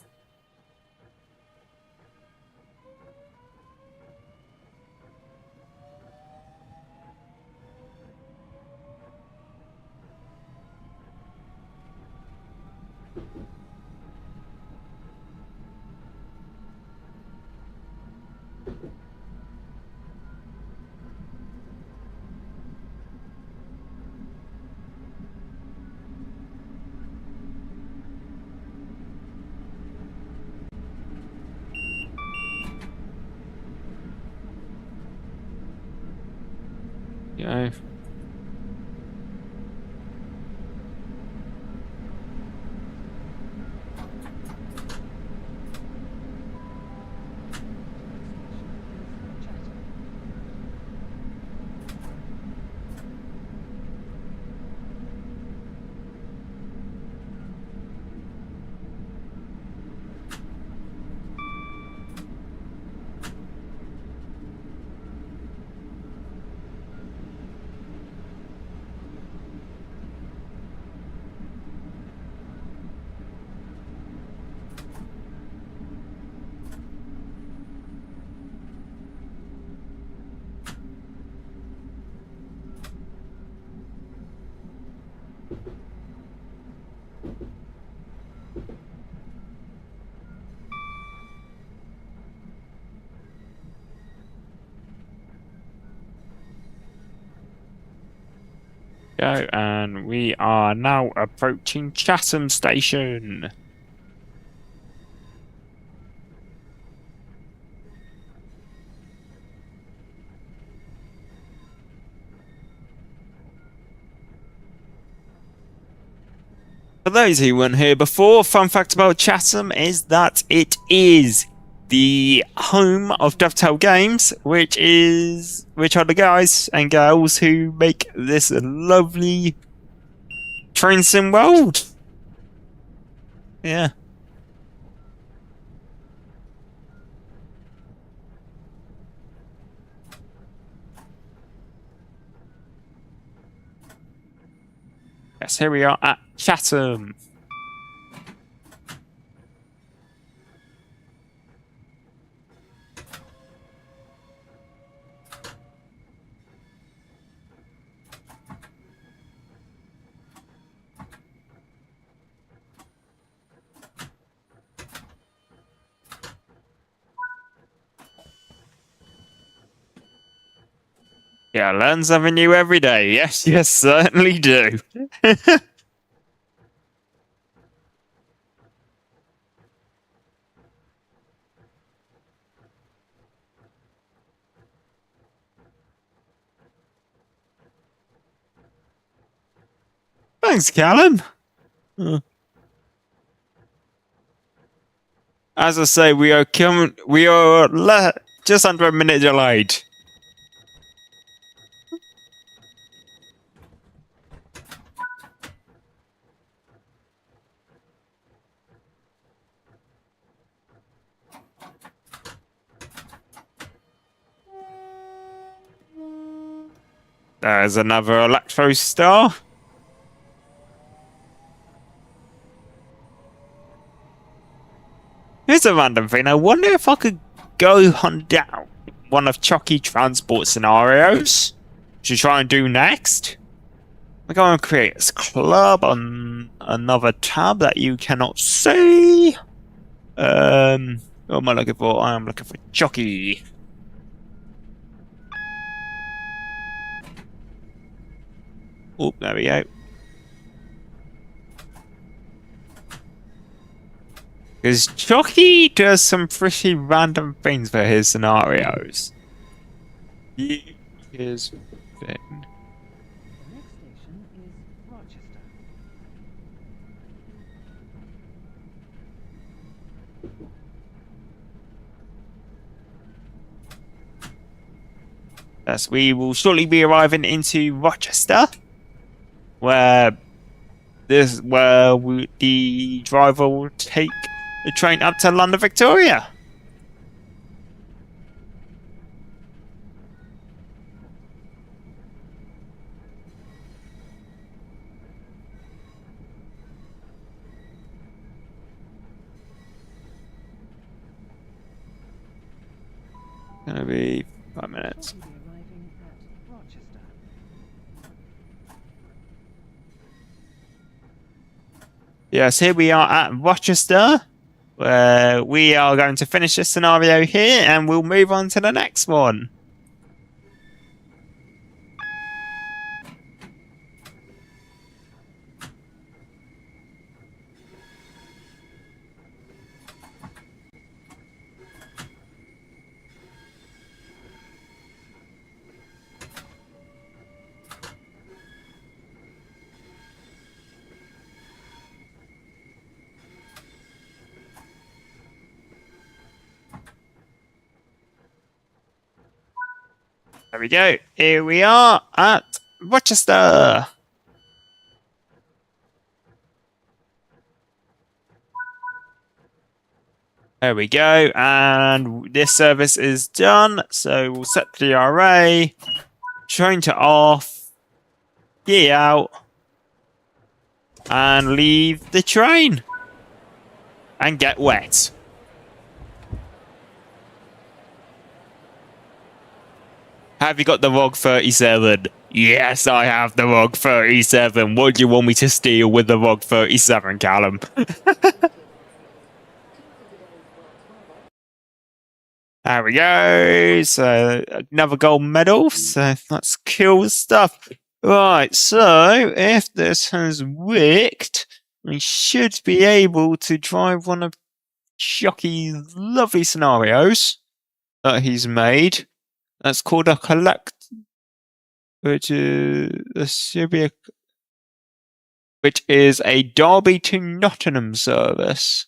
Go. Chatham. Go, and we are now approaching Chatham Station. For those who weren't here before, fun fact about Chatham is that it is the home of Dovetail Games, which are the guys and girls who make this lovely train sim world. Yeah. Yes, here we are at Chatham. Yeah, I learn something new every day. Yes, yes, certainly do. Thanks, Callum. Uh, As I say, we are coming. We are just under a minute delayed. There's another Electro Star. Here's a random thing. I wonder if I could go hunt down one of Chucky Transport scenarios to try and do next. We're going to create this club on another tab that you cannot see. What am I looking for? I am looking for Chucky. Oh, there we go. Because Chucky does some pretty random things for his scenarios. Here's thing. The next station is Rochester. Yes, we will shortly be arriving into Rochester, where the driver will take the train up to London Victoria. Gonna be 5 minutes. Shortly be arriving at Rochester. Yes, here we are at Rochester, where we are going to finish this scenario here, and we'll move on to the next one. There we go. Here we are at Rochester. There we go. And this service is done. So we'll set the array. Train to off. Gear out. And leave the train. And get wet. Have you got the ROG 37? Yes, I have the ROG 37. What do you want me to steal with the ROG 37, Callum? There we go. So, another gold medal. So, that's cool stuff. Right, so, if this has worked, we should be able to drive one of Chucky's lovely scenarios that he's made. That's called a collect, which is a Derby to Nottingham service.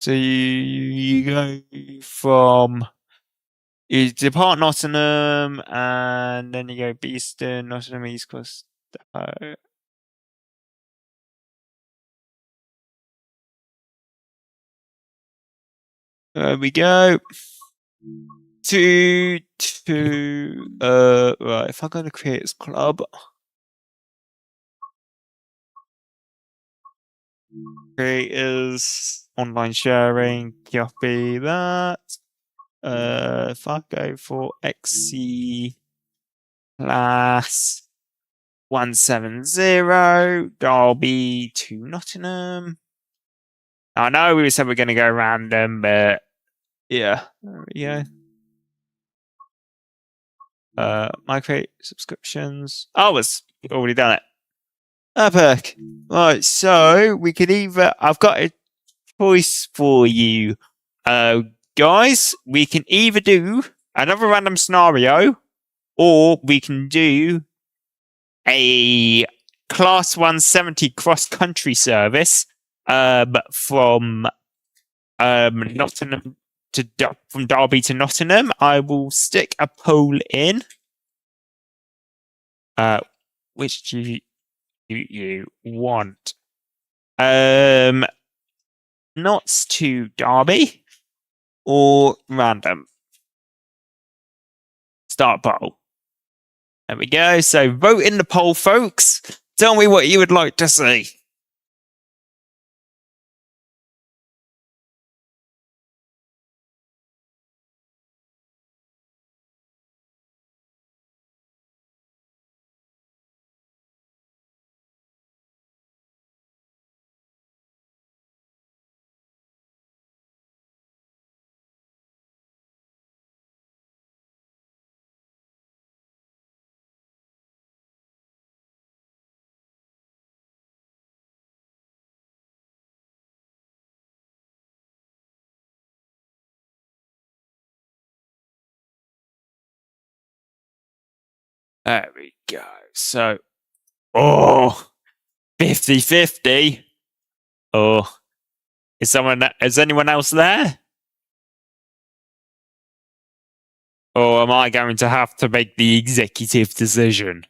So you go from, you depart Nottingham, and then you go Beeston, Nottingham, East Coast. There we go. Right, if I'm going to create this club, creators, online sharing, copy that. If I go for XC class 170, Derby to Nottingham. I know we said we're going to go random, but yeah, there we go. Micro subscriptions. Oh, it's already done it. Epic. Right, so we could either. I've got a choice for you, guys. We can either do another random scenario, or we can do a Class 170 cross country service from Nottingham from Derby to Nottingham. I will stick a poll in. Which do you want? Notts to Derby or random? Start poll. There we go. So vote in the poll, folks. Tell me what you would like to see. There we go. So, 50-50. Oh, is anyone else there? Or am I going to have to make the executive decision?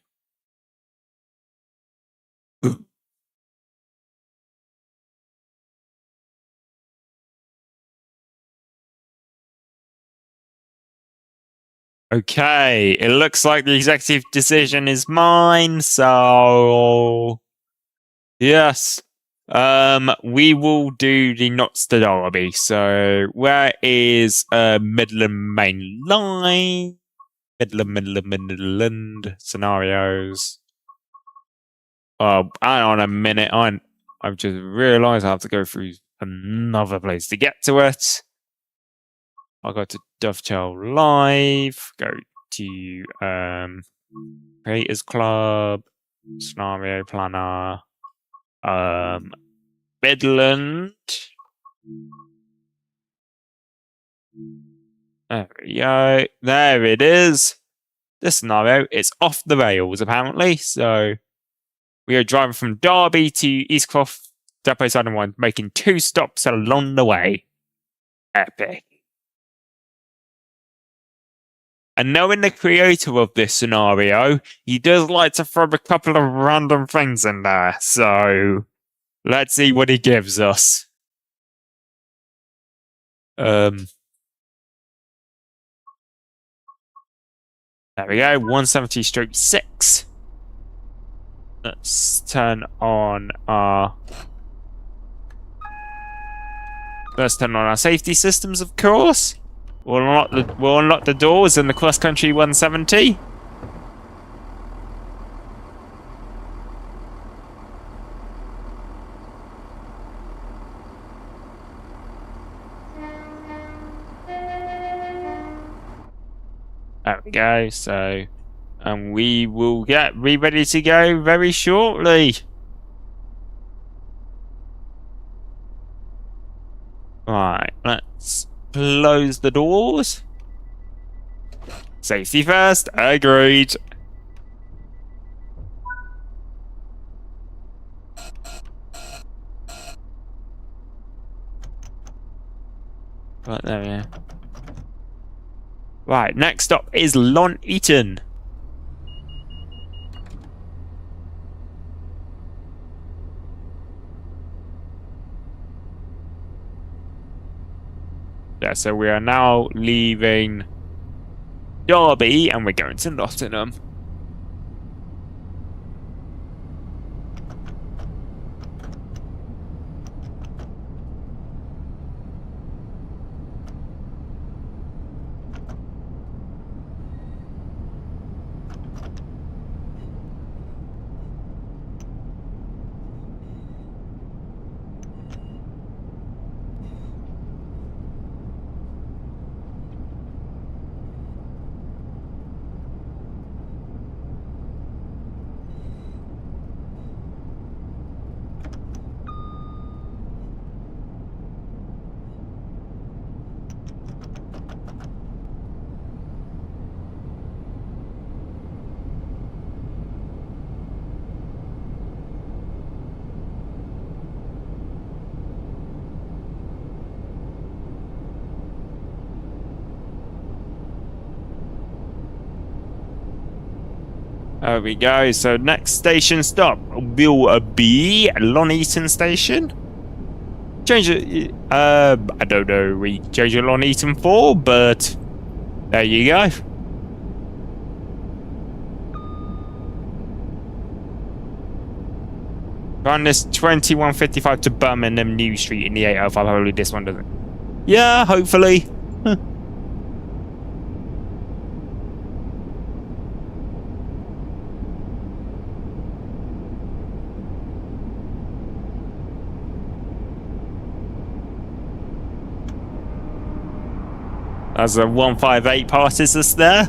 Okay, it looks like the executive decision is mine, so yes. We will do the Notts to Derby. So where is Midland Main Line? Midland scenarios. Oh, hang on a minute. I've just realised I have to go through another place to get to it. I'll go to Dovetail Live, go to Creators Club, Scenario Planner, Midland. There we go. There it is. This scenario is off the rails, apparently. So we are driving from Derby to Eastcroft, Depot Side 1, making 2 stops along the way. Epic. And knowing the creator of this scenario, he does like to throw a couple of random things in there. So let's see what he gives us. There we go, 170/6. Let's turn on our safety systems, of course. We'll unlock the doors in the cross country 170. There we go. So, and we will be ready to go very shortly. Right, let's close the doors. Safety first. Agreed. Right, there we go. Right, next stop is Long Eaton. Yeah, so we are now leaving Derby and we're going to Nottingham. There we go. So next station stop will be Long Eaton Station. Change it. I don't know. We change it Long Eaton for, but there you go. Run this 2155 to Birmingham New Street in the 805. Hopefully this one doesn't. Yeah, hopefully. As a 158 passes us there.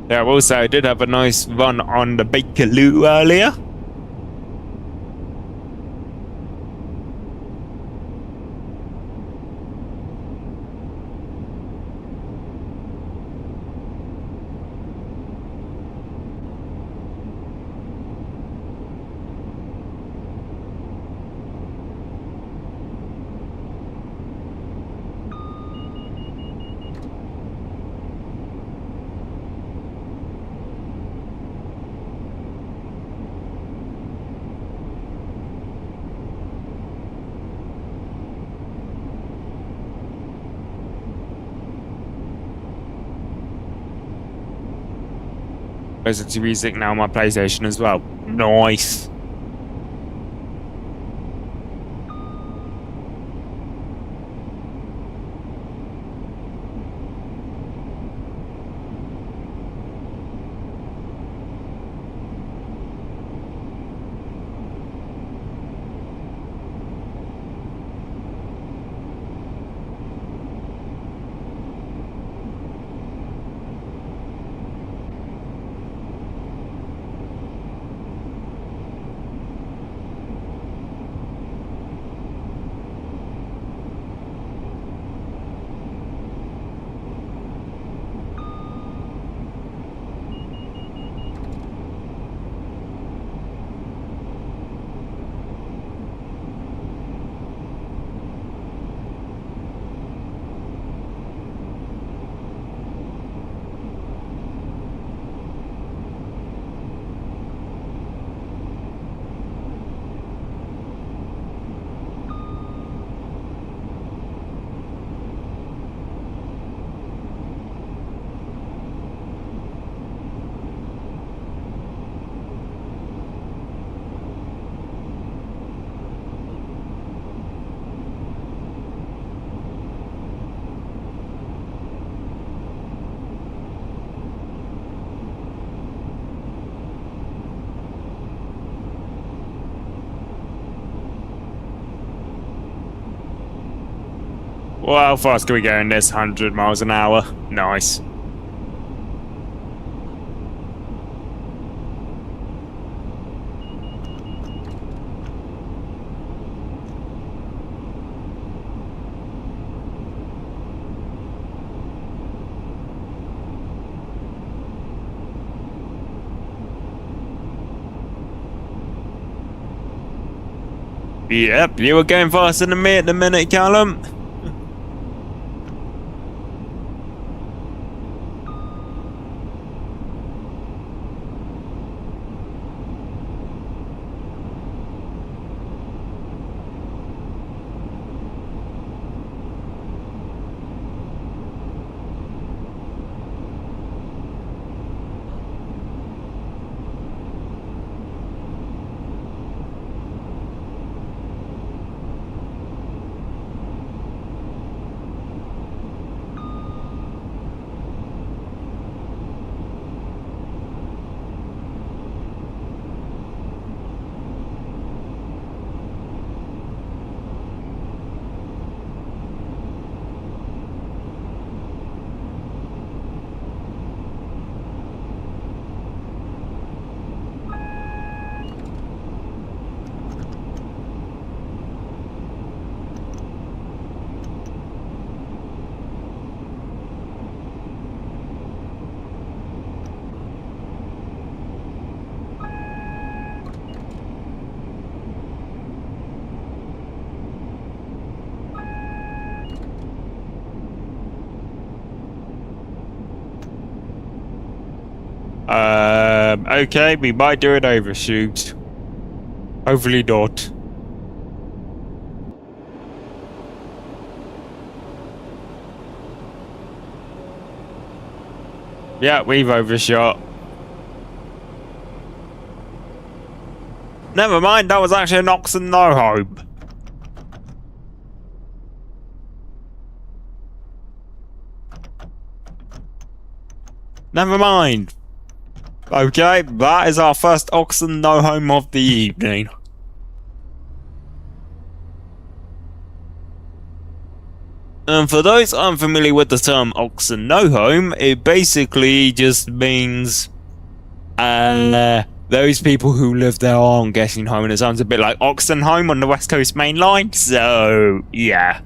Yeah, also I did have a nice run on the Bakerloo earlier. Listen to music now on my PlayStation as well. Nice. Well, how fast can we go in this? 100 miles an hour. Nice. Yep, you were going faster than me at the minute, Callum. Okay, we might do an overshoot. Hopefully not. Yeah, we've overshot. Never mind, that was actually an Oxen no home. Never mind. Okay, that is our first Oxen no home of the evening. And for those unfamiliar with the term Oxen no home, it basically just means those people who live there aren't getting home, and it sounds a bit like Oxenholme on the West Coast Main Line, so yeah.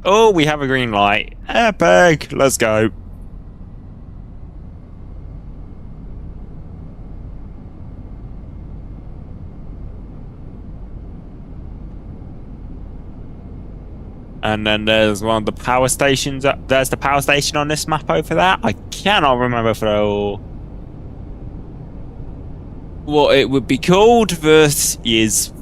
Oh, we have a green light. Epic! Let's go. And then there's one of the power stations. There's the power station on this map over there. I cannot remember for what it would be called, but is.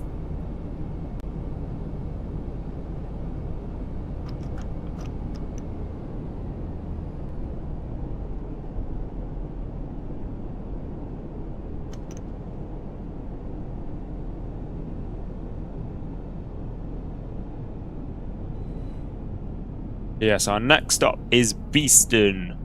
Yes, our next stop is Beeston.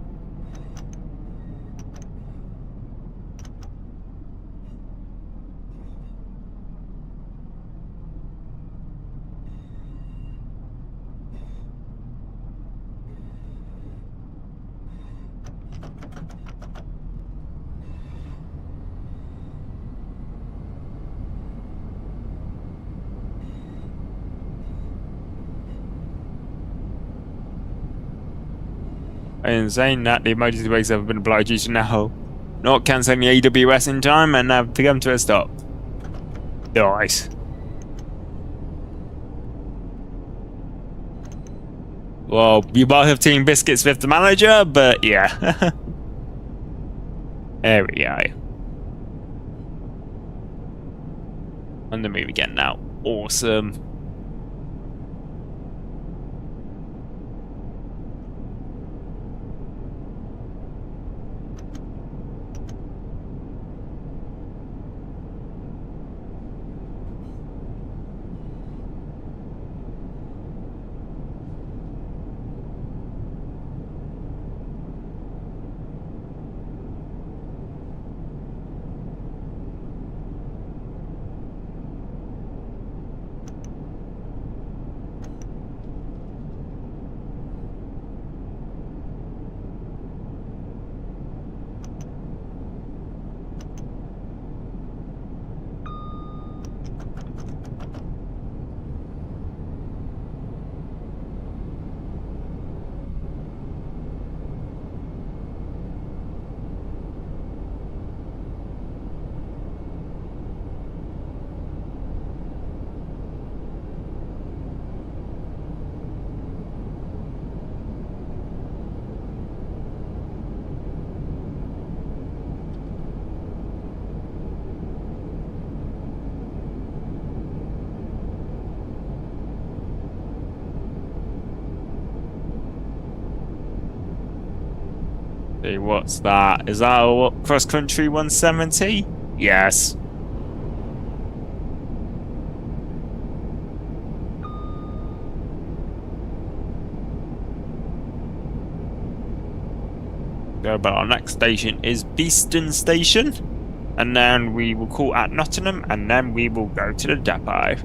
In saying that, the emergency brakes have been applied due to now not cancelling the AWS in time and have come to a stop. Nice. Well, you might have Team Biscuits with the manager, but yeah. There we go. And the move again now. Awesome. See, what's that? Is that a cross country 170? Yes. But our next station is Beeston Station, and then we will call at Nottingham, and then we will go to the depot.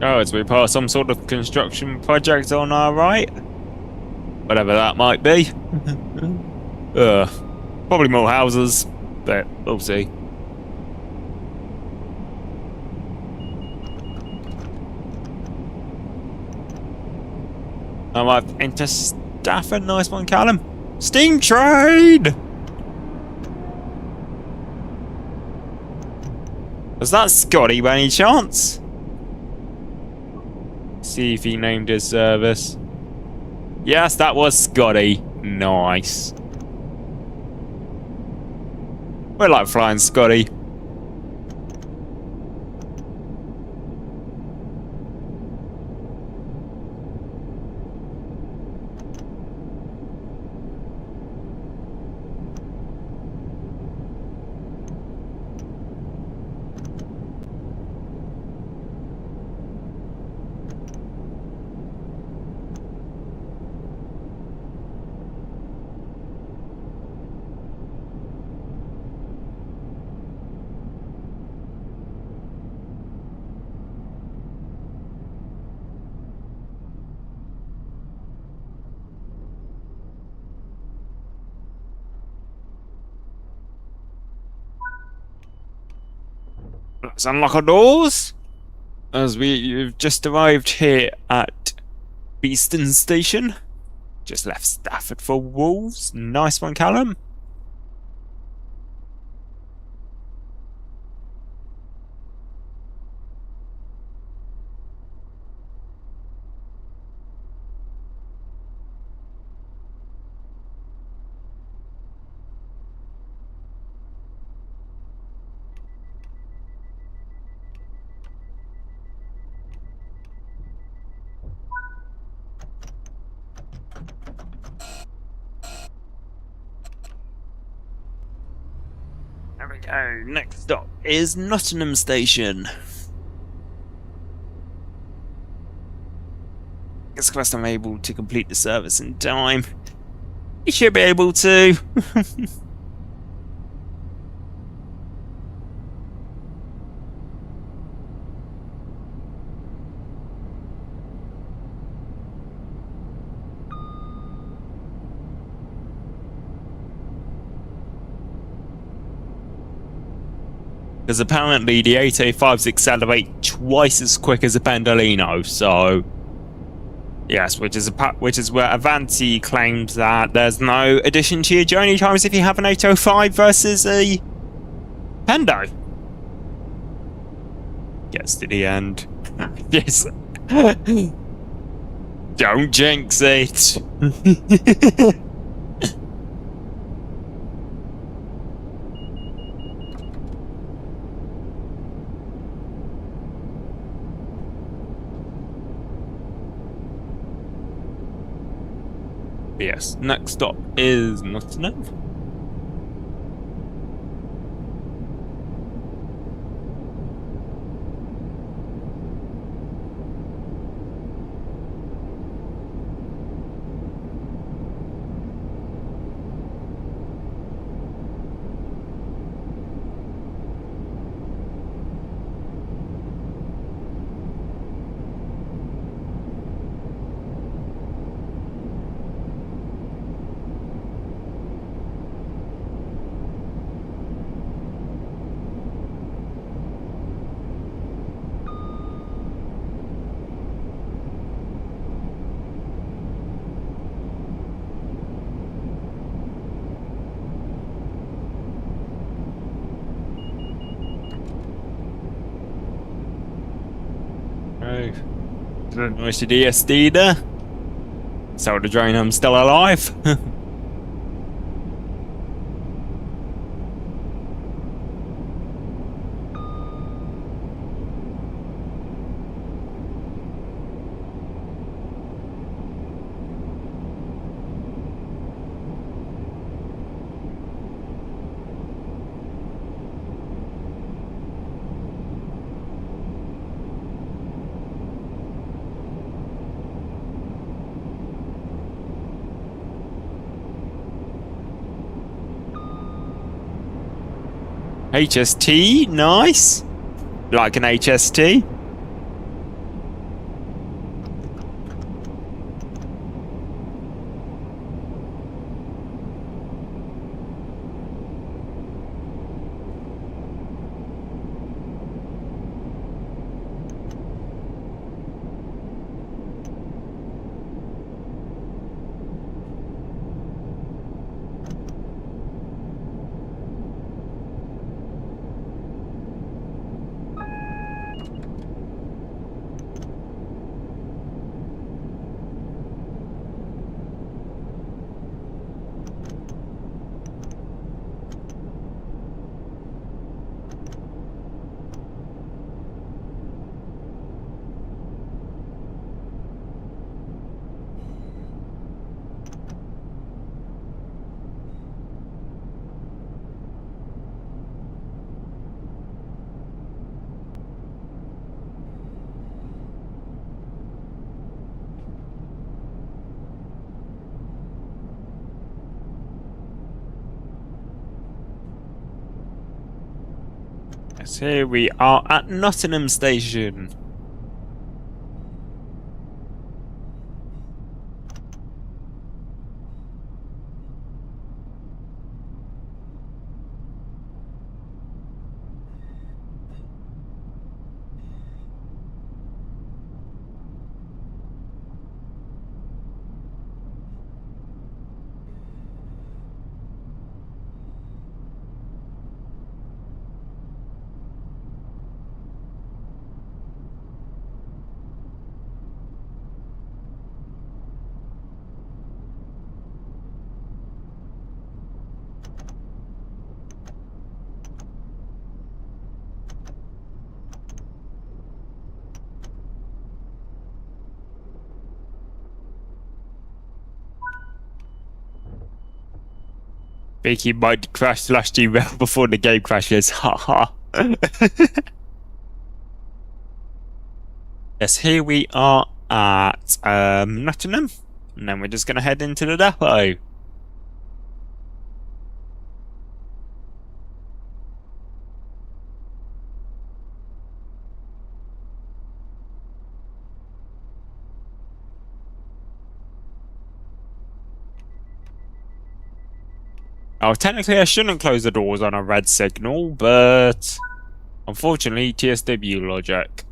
Oh, as we pass some sort of construction project on our right. Whatever that might be. Probably more houses, but we'll see. I might enter Stafford. Nice one, Callum. Steam train! Was that Scotty by any chance? See if he named his service. Yes, that was Scotty. Nice. We're like flying Scotty. Let's unlock our doors. As we've just arrived here at Beeston Station. Just left Stafford for Wolves. Nice one, Callum. There we go. Next stop is Nottingham Station. It's quest I'm able to complete the service in time. You should be able to. Because apparently the 805s accelerate twice as quick as a Pendolino, so yes, which is where Avanti claims that there's no addition to your journey times if you have an 805 versus a Pendo. Gets to the end. Yes. Don't jinx it. Yes, next stop is Nottingham. Nice to DSD there. So the drone, I'm still alive. HST, nice. Like an HST. Yes, here we are at Nottingham Station. Vicky might crash slash derail before the game crashes. Haha. Yes, here we are at Nottingham. And then we're just going to head into the depot. Oh, technically I shouldn't close the doors on a red signal, but unfortunately TSW logic.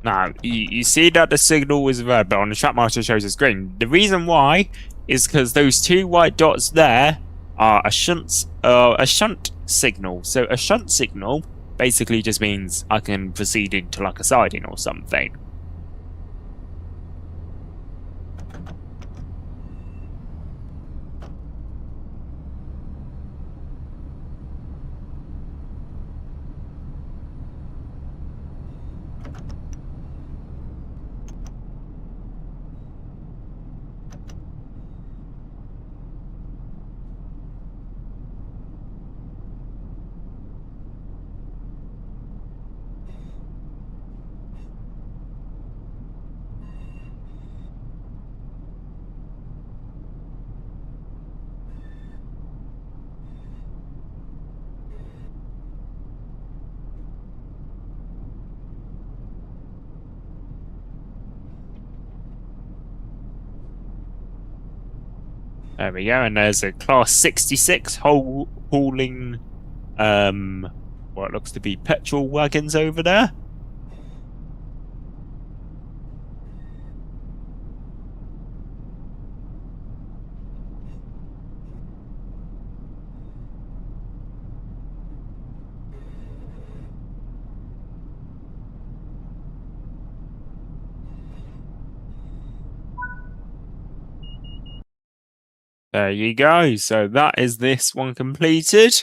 Now, you see that the signal is red, but on the Trackmaster shows it's green. The reason why is because those two white dots there are a shunt signal. So a shunt signal basically just means I can proceed into like a siding or something. There we go, and there's a Class 66 hauling, what looks to be petrol wagons over there. There you go. So that is this one completed.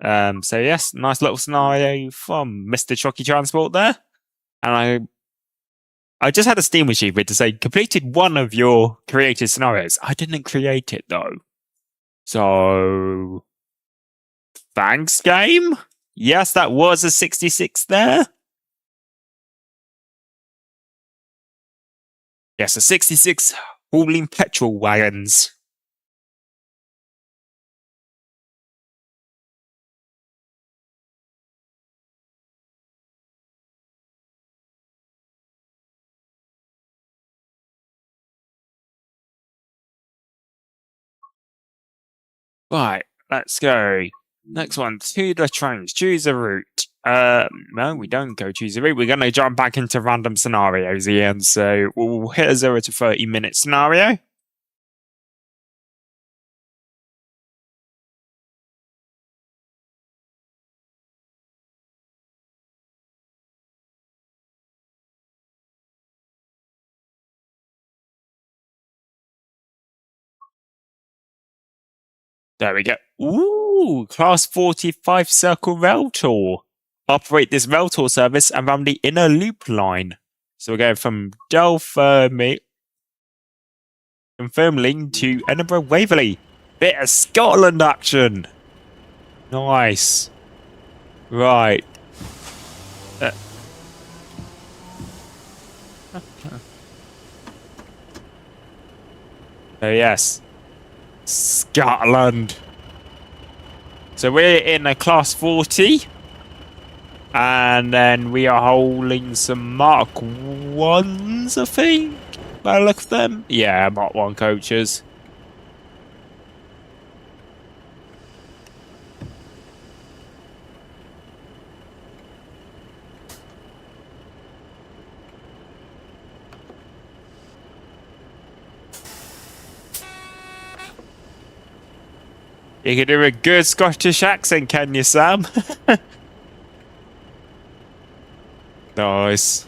So yes, nice little scenario from Mr. Chucky Transport there. And I just had a Steam achievement to say completed one of your created scenarios. I didn't create it though. So thanks, game. Yes, that was a 66 there. Yes, a 66 hauling petrol wagons. Right, let's go. Next one, to the trains. Choose a route. No, we don't go choose a route. We're going to jump back into random scenarios again. So we'll hit a 0 to 30-minute scenario. There we go. Ooh, Class 45 Circle Rail Tour. Operate this rail tour service around the inner loop line. So we're going from Dunfermline to Edinburgh Waverley. Bit of Scotland action. Nice. Right. Oh yes. Scotland. So we're in a class 40. And then we are holding some Mark 1s, I think. By the look of them. Yeah, Mark 1 coaches. You can do a good Scottish accent, can you, Sam? Nice.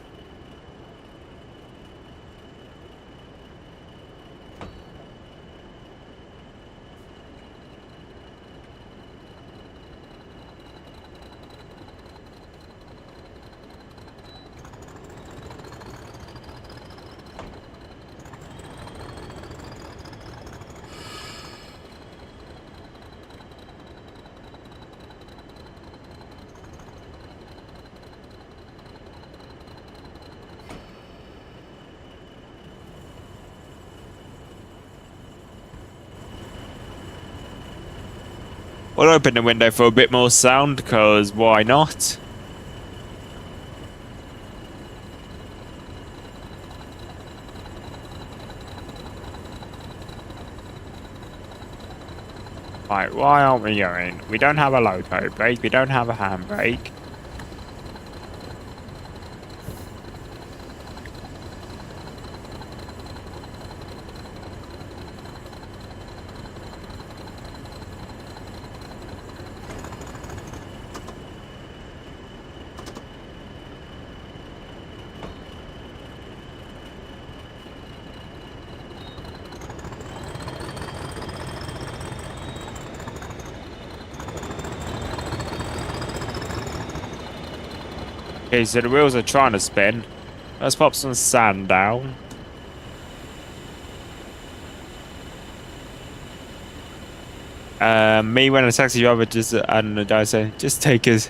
We'll open the window for a bit more sound, because why not? Right, why aren't we going? We don't have a loco brake, we don't have a handbrake. Okay, so the wheels are trying to spin. Let's pop some sand down. Me when a taxi driver just and the guy say, just take us.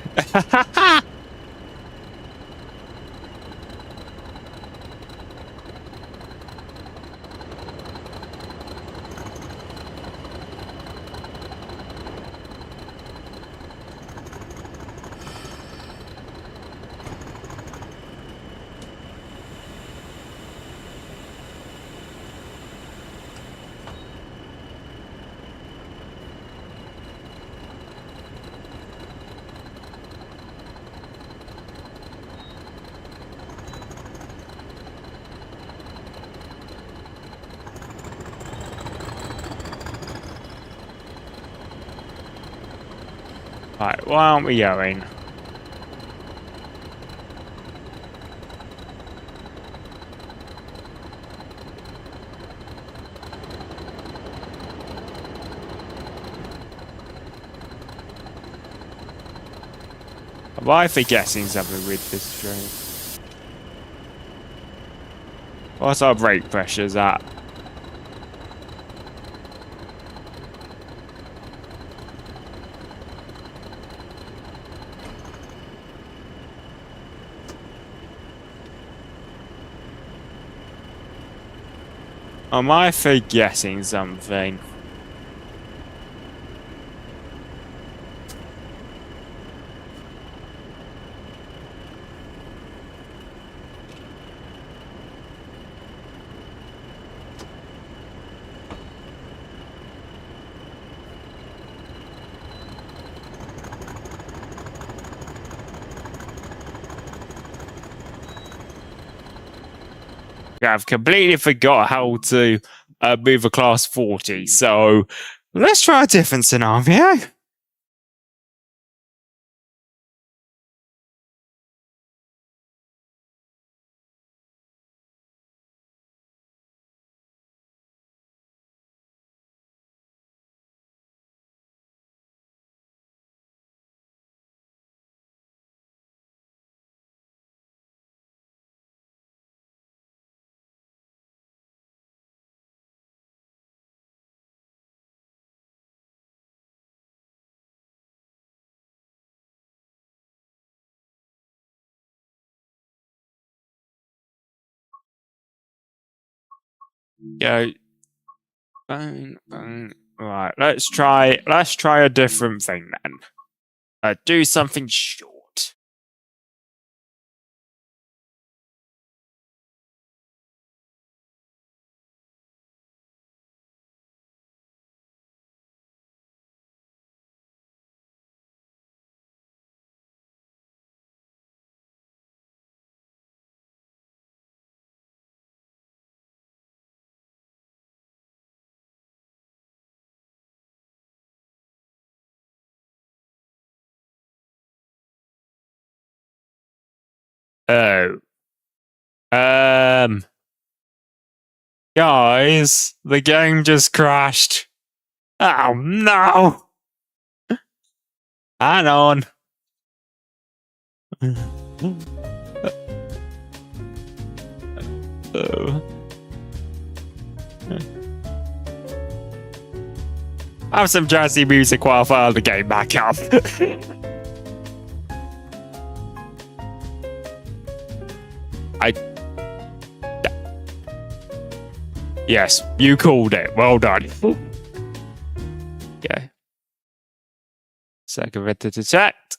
Right, why aren't we going? Am I forgetting something with this train? What's our brake pressures at? Am I forgetting something? I've completely forgot how to move a class 40, so let's try a different scenario. Go. Bang, bang. Right, let's try a different thing then. Do something short. Oh. Guys, the game just crashed. Oh no! Hang on. Oh. Have some jazzy music while I fire the game back up. Yes, you called it. Well done. Okay. Second it to detect.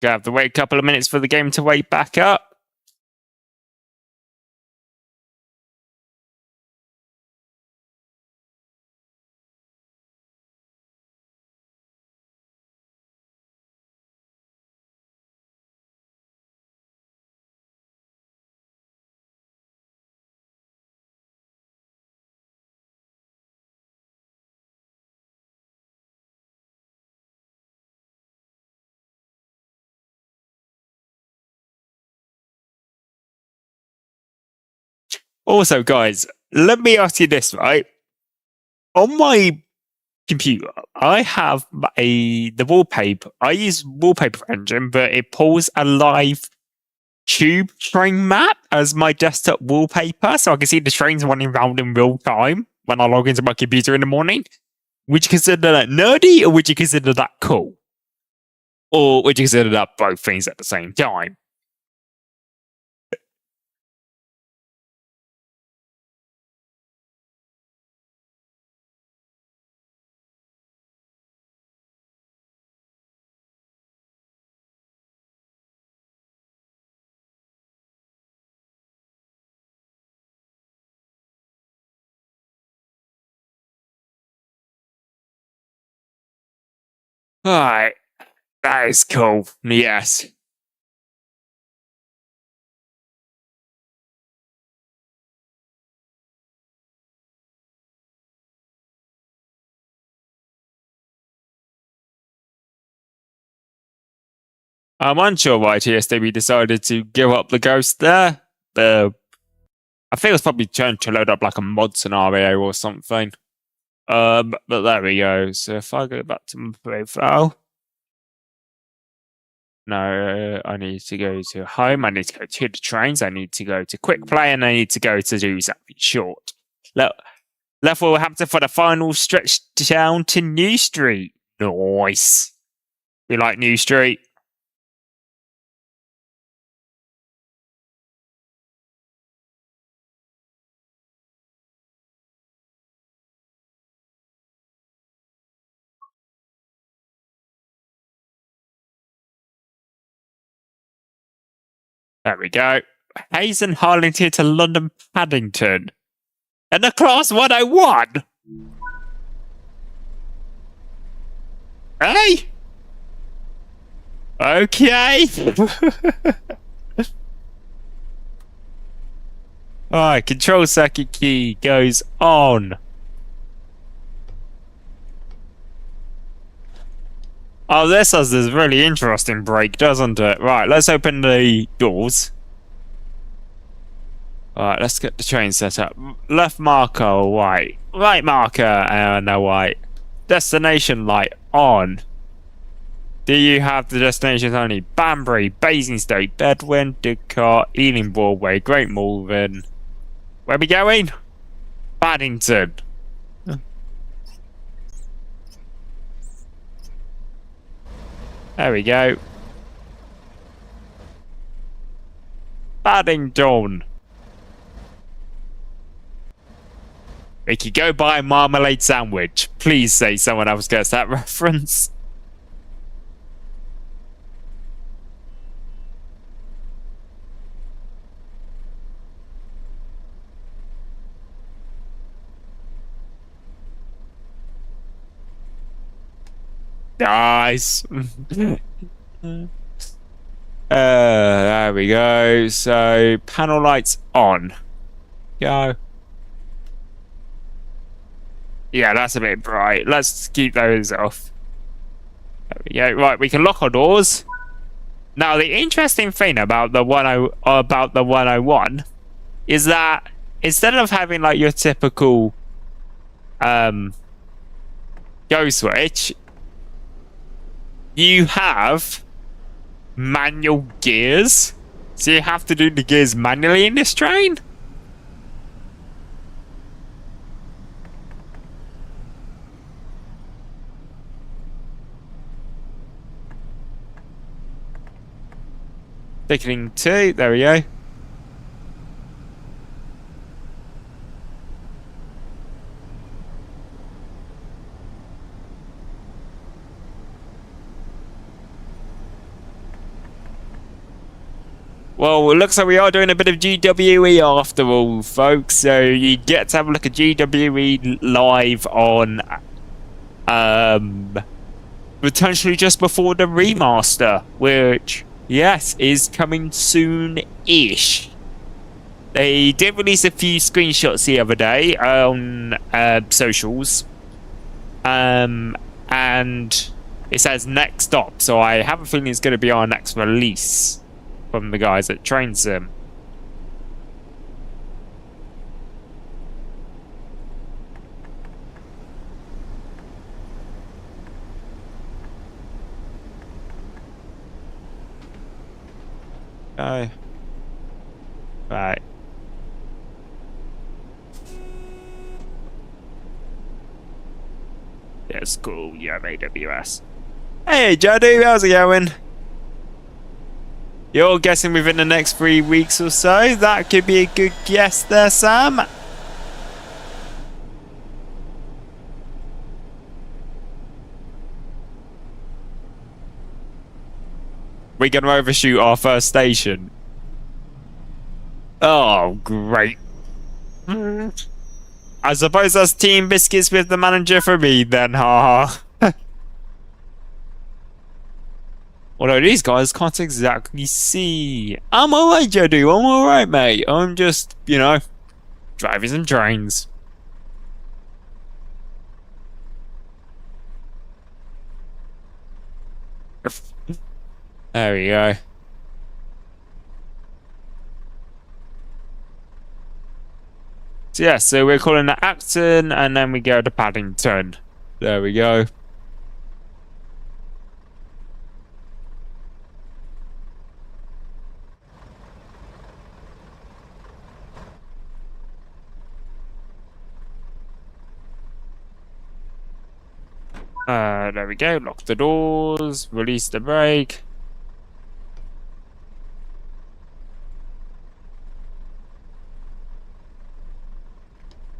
Gonna have to wait a couple of minutes for the game to wake back up. Also, guys, let me ask you this, right? On my computer, I have the wallpaper. I use Wallpaper Engine, but it pulls a live tube train map as my desktop wallpaper, so I can see the trains running around in real time when I log into my computer in the morning. Would you consider that nerdy, or would you consider that cool? Or would you consider that both things at the same time? Alright, that is cool. Yes. I'm unsure why TSW decided to give up the ghost there. I think it's probably trying to load up like a mod scenario or something. But there we go. So if I go back to my profile. No, I need to go to home. I need to go to the trains. I need to go to quick play, and I need to go to do something short. Left Wolverhampton for the final stretch down to New Street. Nice. We like New Street. There we go. Hazen Harlington to London Paddington. And the Class 101! Hey? Okay. Alright, control circuit key goes on. Oh, this has this really interesting break, doesn't it? Right, let's open the doors. Alright, let's get the train set up. Left marker, white. Right marker, no white. Destination light on. Do you have the destinations only? Banbury, Basingstoke, Bedwin, Didcot, Ealing Broadway, Great Malvern. Where are we going? Paddington. There we go. Paddington. We could go buy a marmalade sandwich. Please say someone else gets that reference. Nice. There we go. So panel lights on. Go. Yeah, that's a bit bright. Let's keep those off. There we go. Right, we can lock our doors. Now, the interesting thing about the 101 is that instead of having like your typical go switch, you have manual gears. So you have to do the gears manually in this train. Ticketing 2, there we go. Well, it looks like we are doing a bit of GWE after all, folks. So you get to have a look at GWE live on potentially just before the remaster, which, yes, is coming soon-ish. They did release a few screenshots the other day on socials. And it says next stop, so I have a feeling it's going to be our next release from the guys at Train Sim. Right. That's cool. You have AWS. Hey, Jadu, how's it going? You're guessing within the next 3 weeks or so? That could be a good guess there, Sam. We're going to overshoot our first station. Oh, great. I suppose that's Team Biscuits with the manager for me then, haha. Although these guys can't exactly see. I'm alright, Jadu. I'm alright, mate. I'm just, you know, driving some trains. There we go. So yeah, so we're calling it Acton, and then we go to Paddington. There we go. There we go. Lock the doors. Release the brake.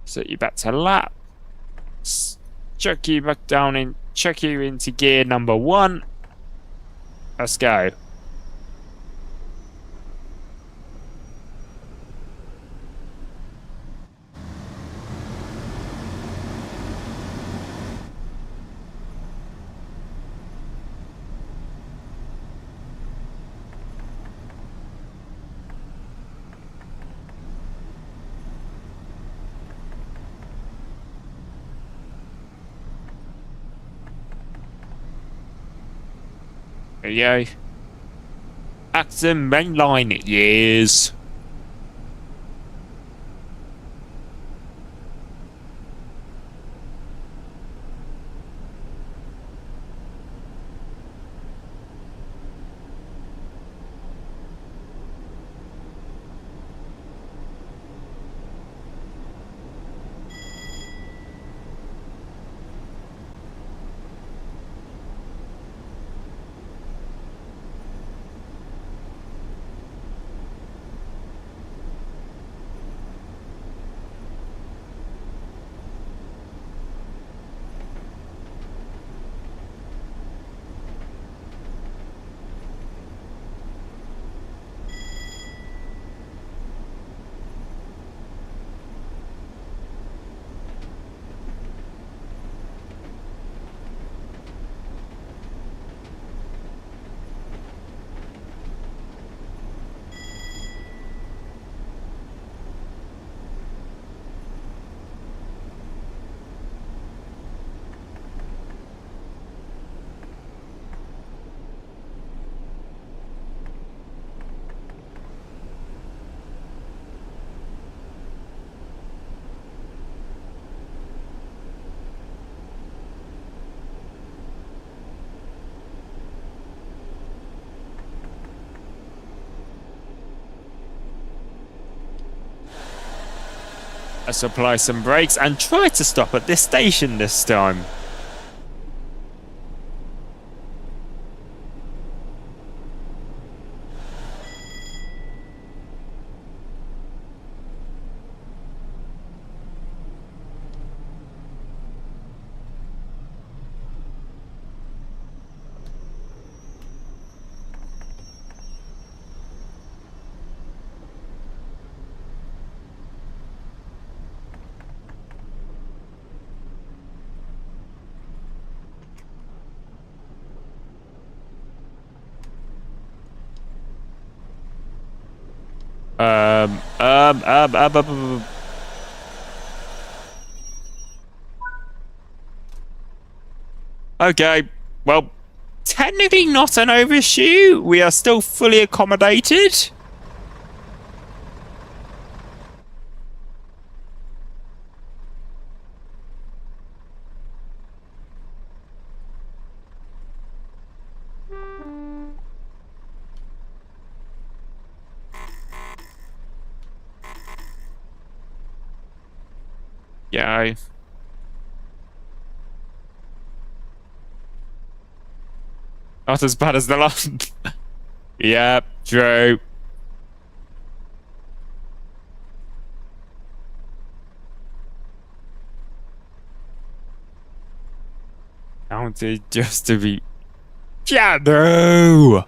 Set you back to lap. Chuck you back down in. Chuck you into gear number 1. Let's go. There you go. Acton mainline years. Let's apply some brakes and try to stop at this station this time. Um. Okay, well, technically not an overshoot. We are still fully accommodated. Yeah. Not as bad as the last. Yep, true. Counted just to be. Shadow!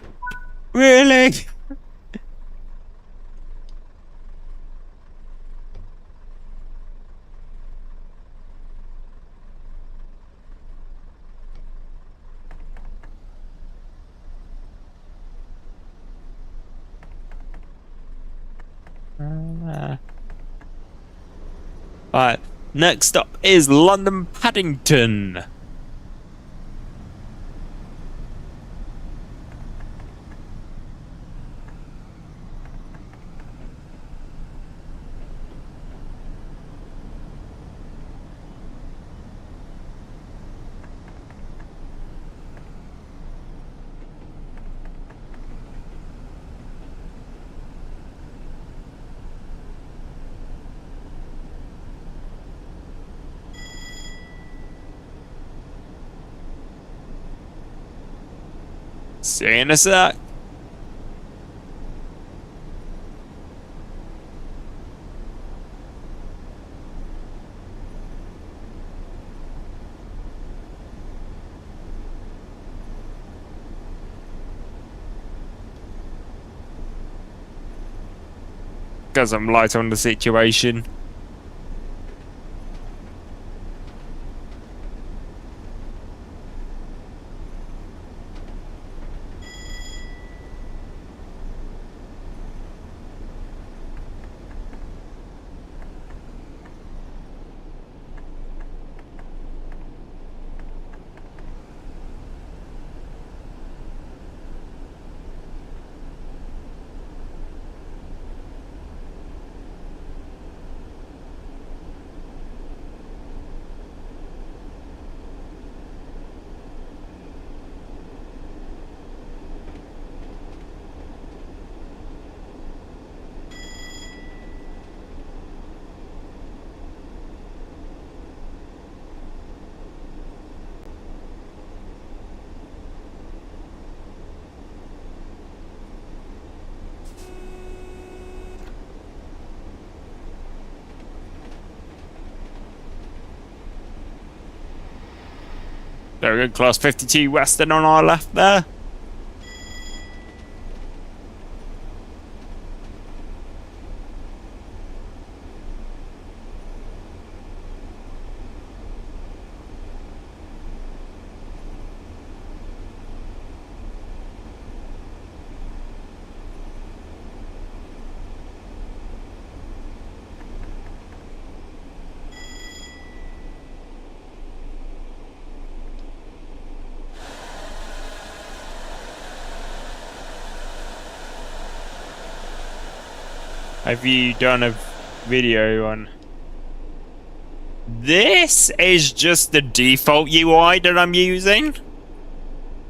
Really? Alright, next up is London Paddington. See you in a sec. Because I'm light on the situation. There we go, class 52 Western on our left there. Have you done a video on... This is just the default UI that I'm using.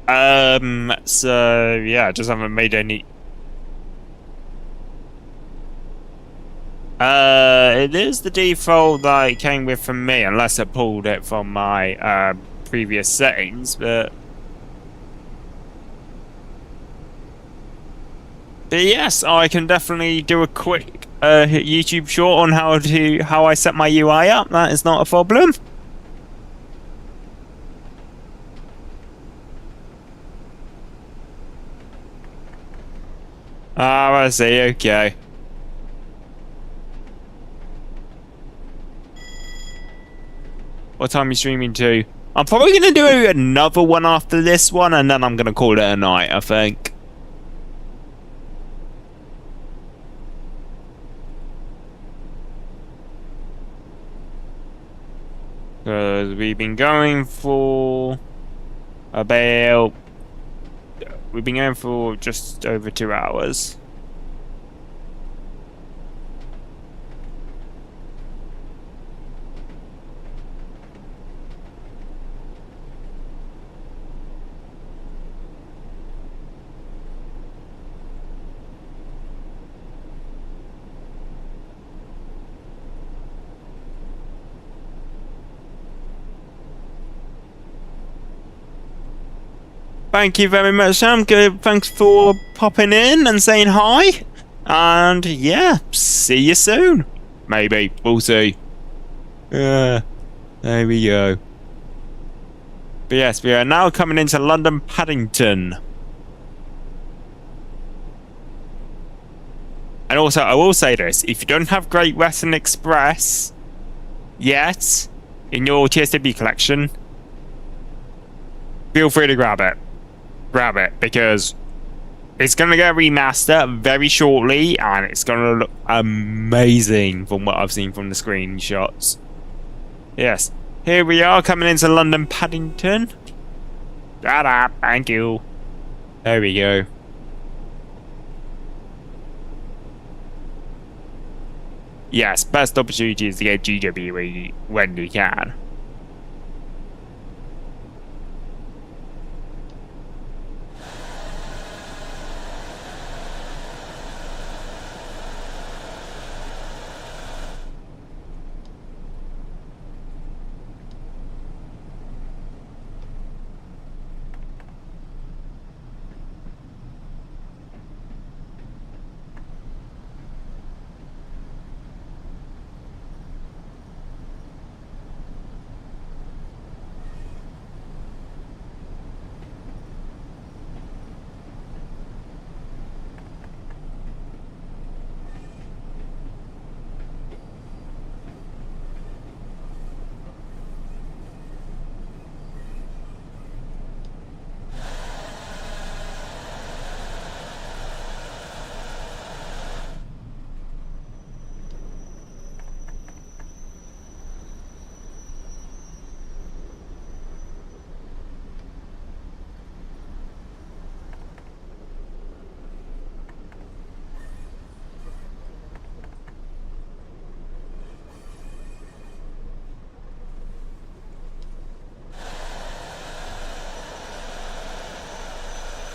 So yeah, I just haven't made any... It is the default that it came with from me, unless I pulled it from my previous settings, but yes, I can definitely do a quick YouTube short on how I set my UI up. That is not a problem. Ah, I see. Okay. What time are you streaming to? I'm probably going to do another one after this one, and then I'm going to call it a night, I think. Because we've been going for about... We've been going for just over 2 hours. Thank you very much, Sam. Good. Thanks for popping in and saying hi. And yeah, see you soon. Maybe. We'll see. There we go. But yes, we are now coming into London Paddington. And also, I will say this. If you don't have Great Western Express yet in your TSW collection, feel free to grab it. Grab it, because it's going to get remastered very shortly, and it's going to look amazing from what I've seen from the screenshots. Yes, here we are coming into London Paddington. Shut up, thank you. There we go. Yes, best opportunity is to get GW when you can.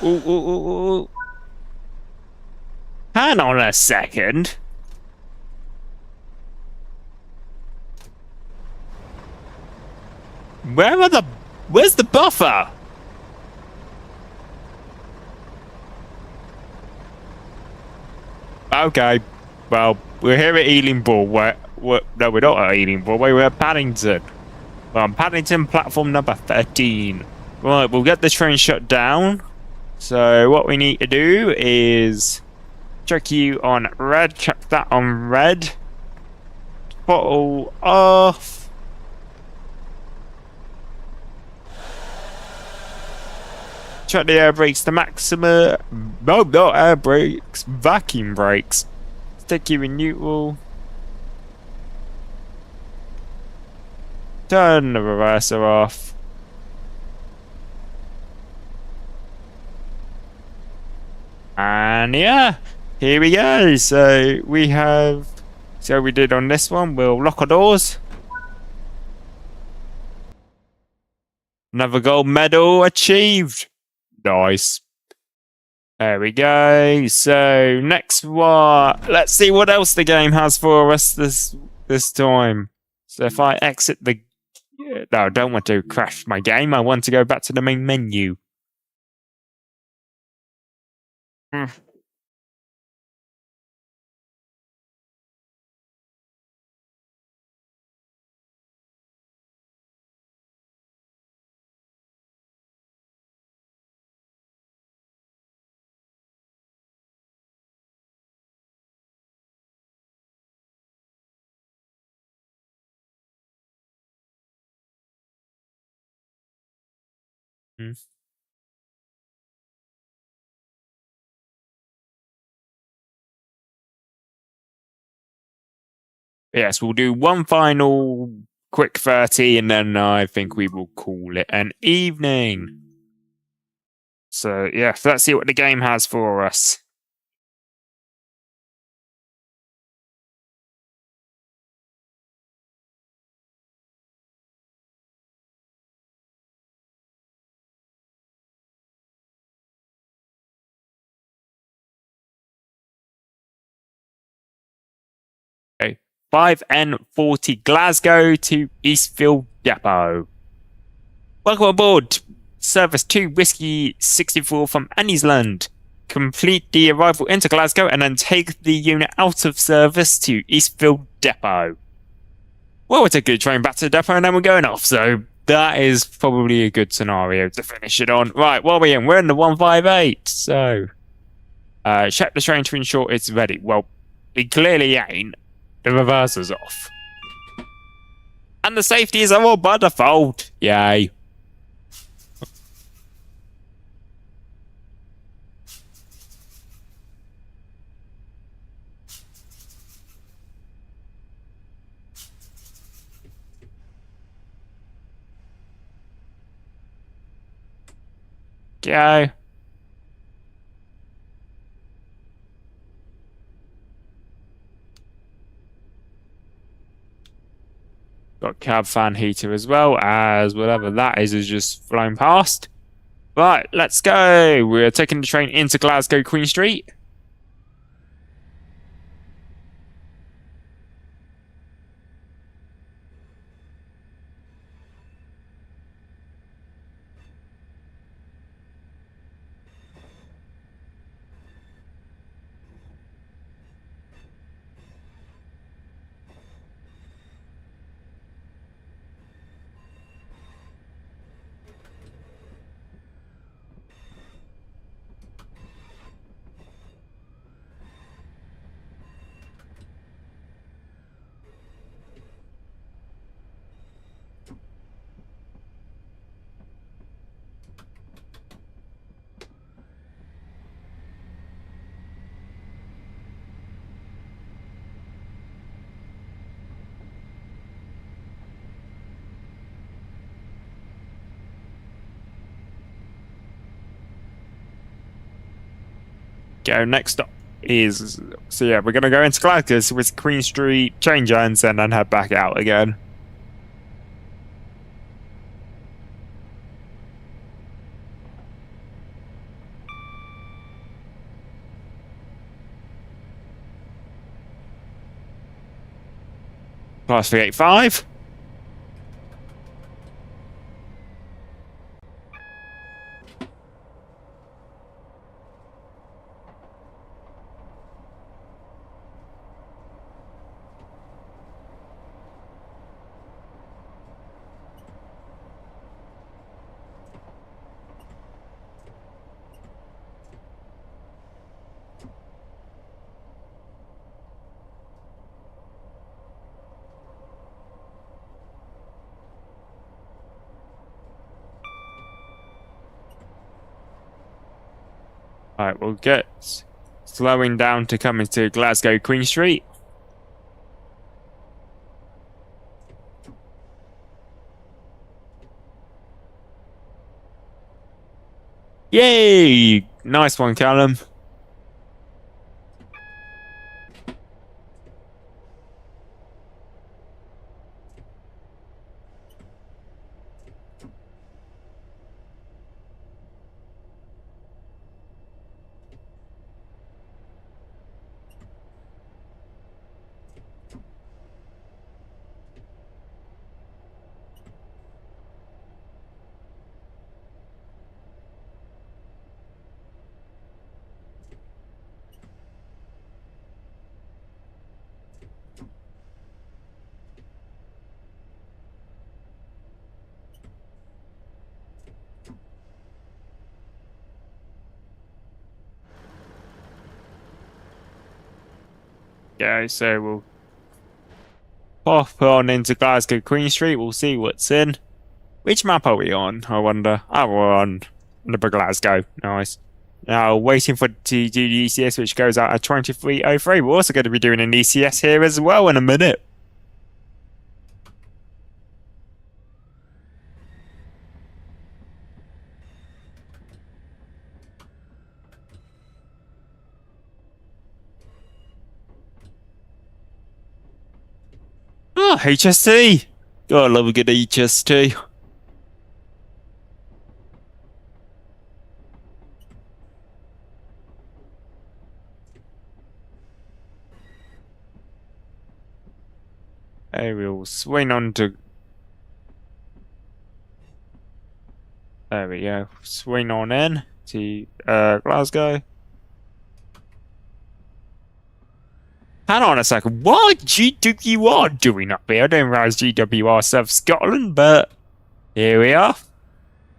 Ooh. Hang on a second. Where's the buffer? Okay, well, we're here at Ealing Broadway. No, we're not at Ealing Broadway, we're at Paddington. We're on Paddington platform number 13. Right, we'll get the train shut down. So what we need to do is check you on red, check that on red. Throttle off. Check the air brakes to maximum. No, not air brakes, vacuum brakes. Stick you in neutral. Turn the reverser off. And yeah, here we go. So we have, so we did on this one, we'll lock our doors. Another gold medal achieved. Nice. There we go. So next one, let's see what else the game has for us this time. So if I exit the, no, I don't want to crash my game. I want to go back to the main menu. Hmm. Hmm. Yes, we'll do one final quick 30 and then I think we will call it an evening. So yeah, let's see what the game has for us. Okay. 5N40 Glasgow to Eastfield Depot. Welcome aboard. Service 2 Whiskey 64 from Anniesland. Complete the arrival into Glasgow and then take the unit out of service to Eastfield Depot. Well, it's a good train back to the depot and then we're going off, so that is probably a good scenario to finish it on. Right, what are we in? We're in the 158, so... check the train to ensure it's ready. Well, it clearly ain't. The reverser's off. And the safeties are all by default. Yay. Go. Got cab fan heater as well as whatever that is just flown past. Right, let's go. We're taking the train into Glasgow Queen Street. Go. Next stop is, so yeah, we're gonna go into Glasgow with Queen Street, change ends, and then head back out again. Class 385. Alright, we'll get slowing down to come into Glasgow Queen Street. Yay! Nice one, Callum. go. So we'll pop on into Glasgow Queen Street. We'll see what's in. Which map are we on? I wonder. Oh, we're on the Glasgow. Nice. Now, waiting for to do the ECS, which goes out at 23:03. We're also going to be doing an ECS here as well in a minute. Oh, HST. God, I love a good HST. Hey, we'll swing on to... There we go. Swing on in to Glasgow. Hang on a second. What GWR doing up here? I didn't realize GWR served Scotland, but here we are.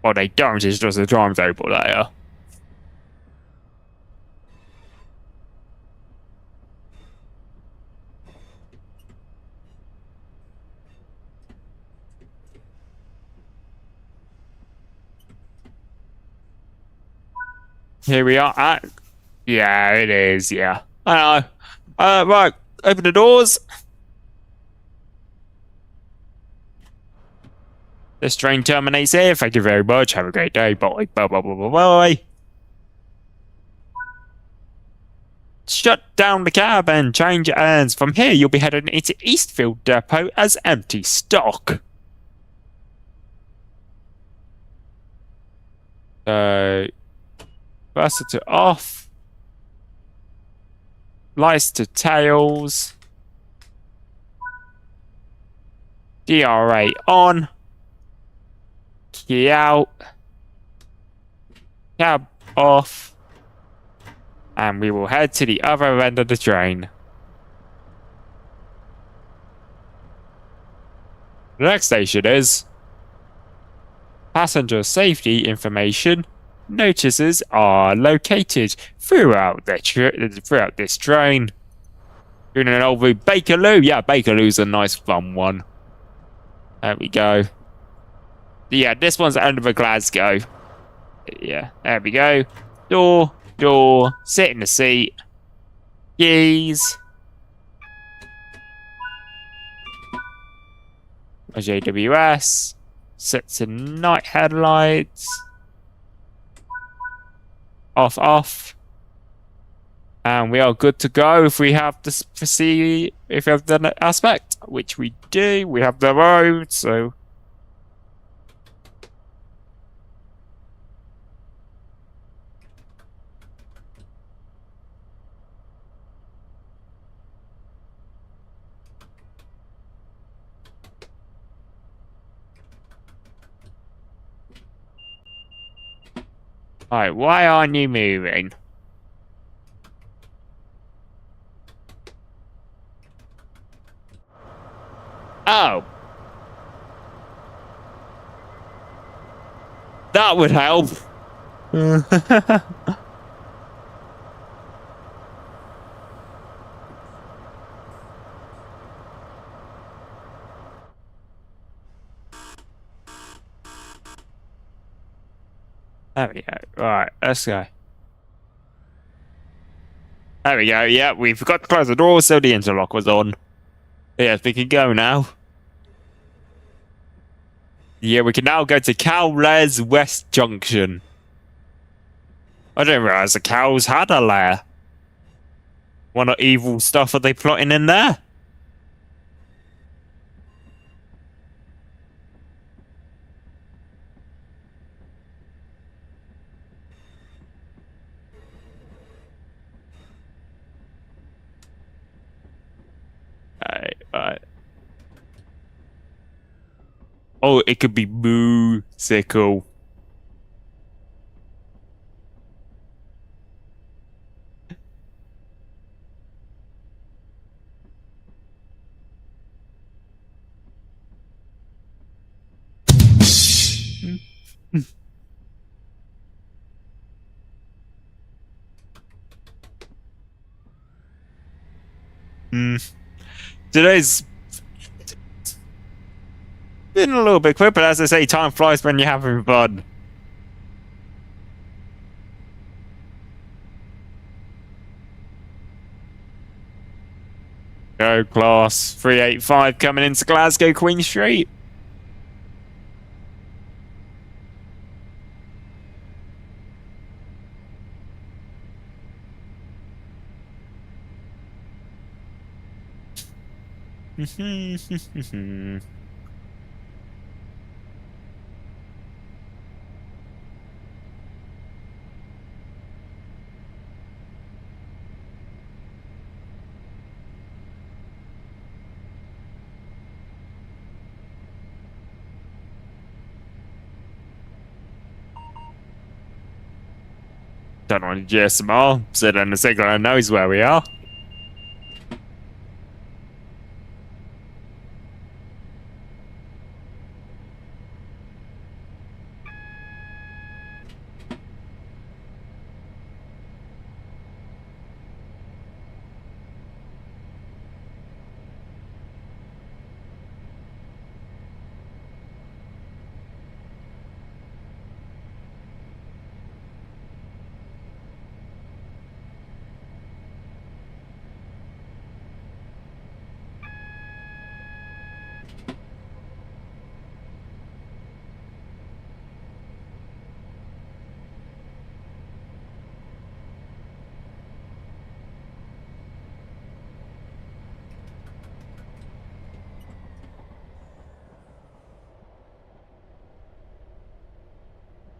Well, they don't. It's just a timetable there. Here we are. Yeah, it is. Yeah. I know. Right. Open the doors. This train terminates here. Thank you very much. Have a great day. Bye. Bye. Bye. Bye. Bye. Bye. Shut down the cab and change hands. From here, you'll be heading into Eastfield Depot as empty stock. Burster to off. Lights to tails. DRA on. Key out. Cab off. And we will head to the other end of the train. The next station is passenger safety information. Notices are located throughout this train. Doing an old Bakerloo. Yeah, Bakerloo's a nice fun one. There we go. Yeah, this one's under the Glasgow. Yeah, there we go. Door, sit in the seat. Keys. JWS. Set to night headlights. Off. And we are good to go if we have this if we have the aspect, which we do. We have the road, so alright, why aren't you moving? Oh. That would help. There we go. Right, let's go. There we go. Yeah, we forgot to close the door, so the interlock was on. Yes, we can go now. Yeah, we can now go to Cowles West Junction. I didn't realize the cows had a lair. What evil stuff are they plotting in there? Alright. Oh, it could be moo-sickle. Today's been a little bit quick, but as I say, time flies when you're having fun. Go class 385 coming into Glasgow Queen Street. Don't want to GSMR, so then the signal knows where we are.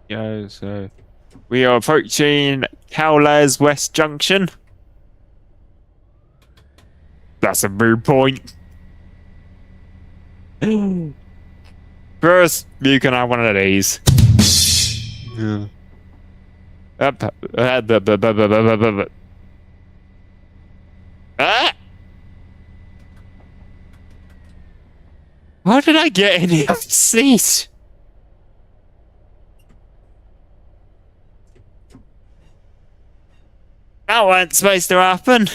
Yeah, so we are approaching Cowlairs West Junction. That's a moot point. First, you can have one of these. Ah! How did I get in the other seat? That wasn't supposed to happen.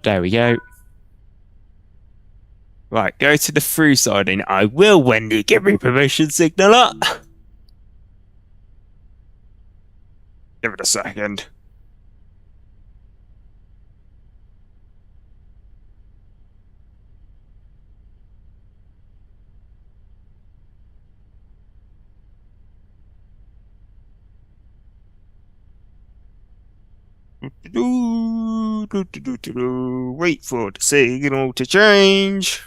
There we go. Right, go to the through siding. I will when you give me permission, signal up. Give it a second. Wait for the signal to change.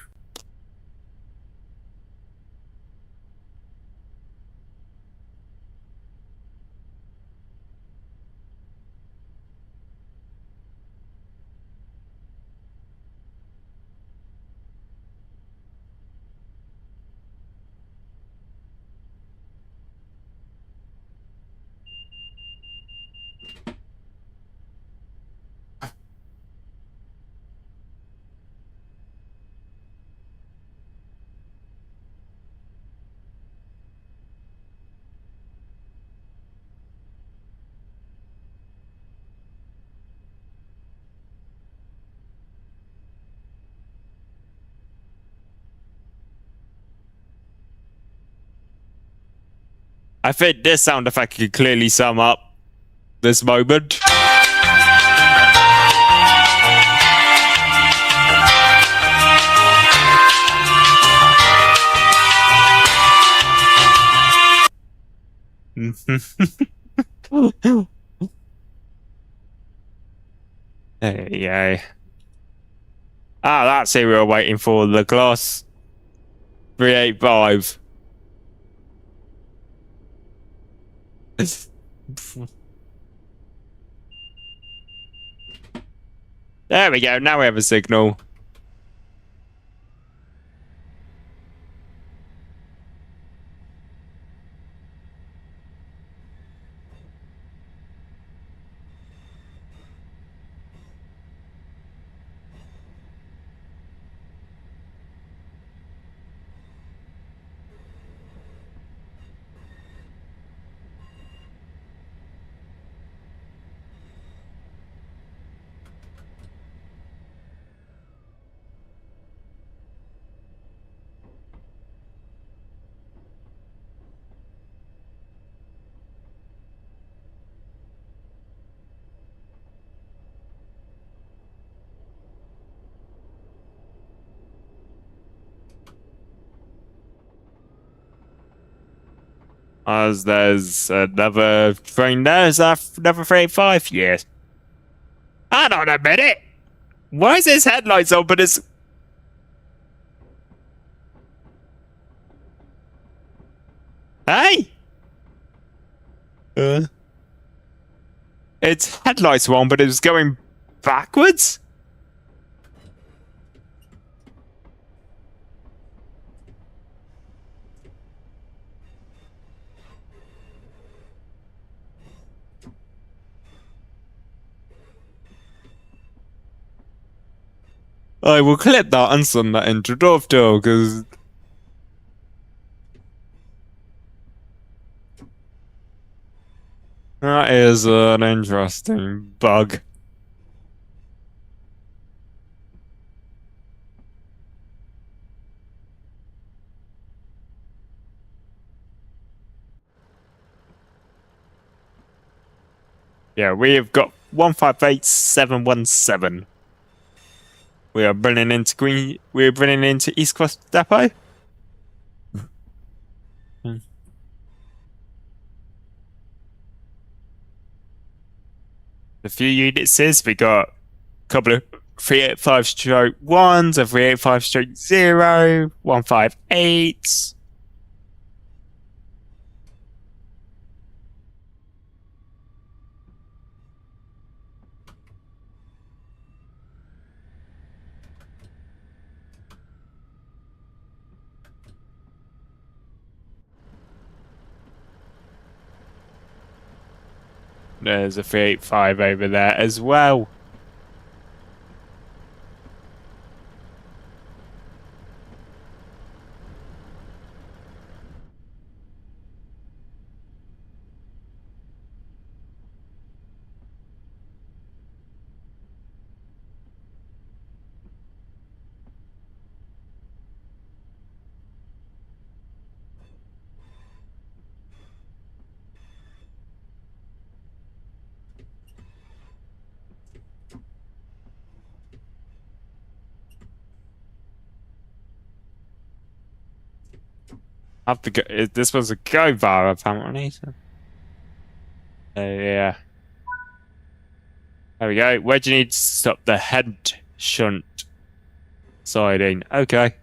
I think this sound effect could clearly sum up this moment. There you go. Ah, that's who we were waiting for. The Gloss 385. There we go. Now we have a signal. As there's another train there. Is that another 385? Yes. Hold on a minute. Why is his headlights on, but it's... Hey! Its headlights were on, but it was going backwards? I will clip that and send that into Dovetail, because... that is an interesting bug. Yeah, we have got 158717. We are running into we're running into East Cross Depot. A few units is we got a couple of 385 stroke 1s, a 385 stroke 0, 158s. There's a 385 over there as well. Have to go. This was a go bar apparently. So. Yeah. There we go. Where do you need to stop the head shunt siding? Okay.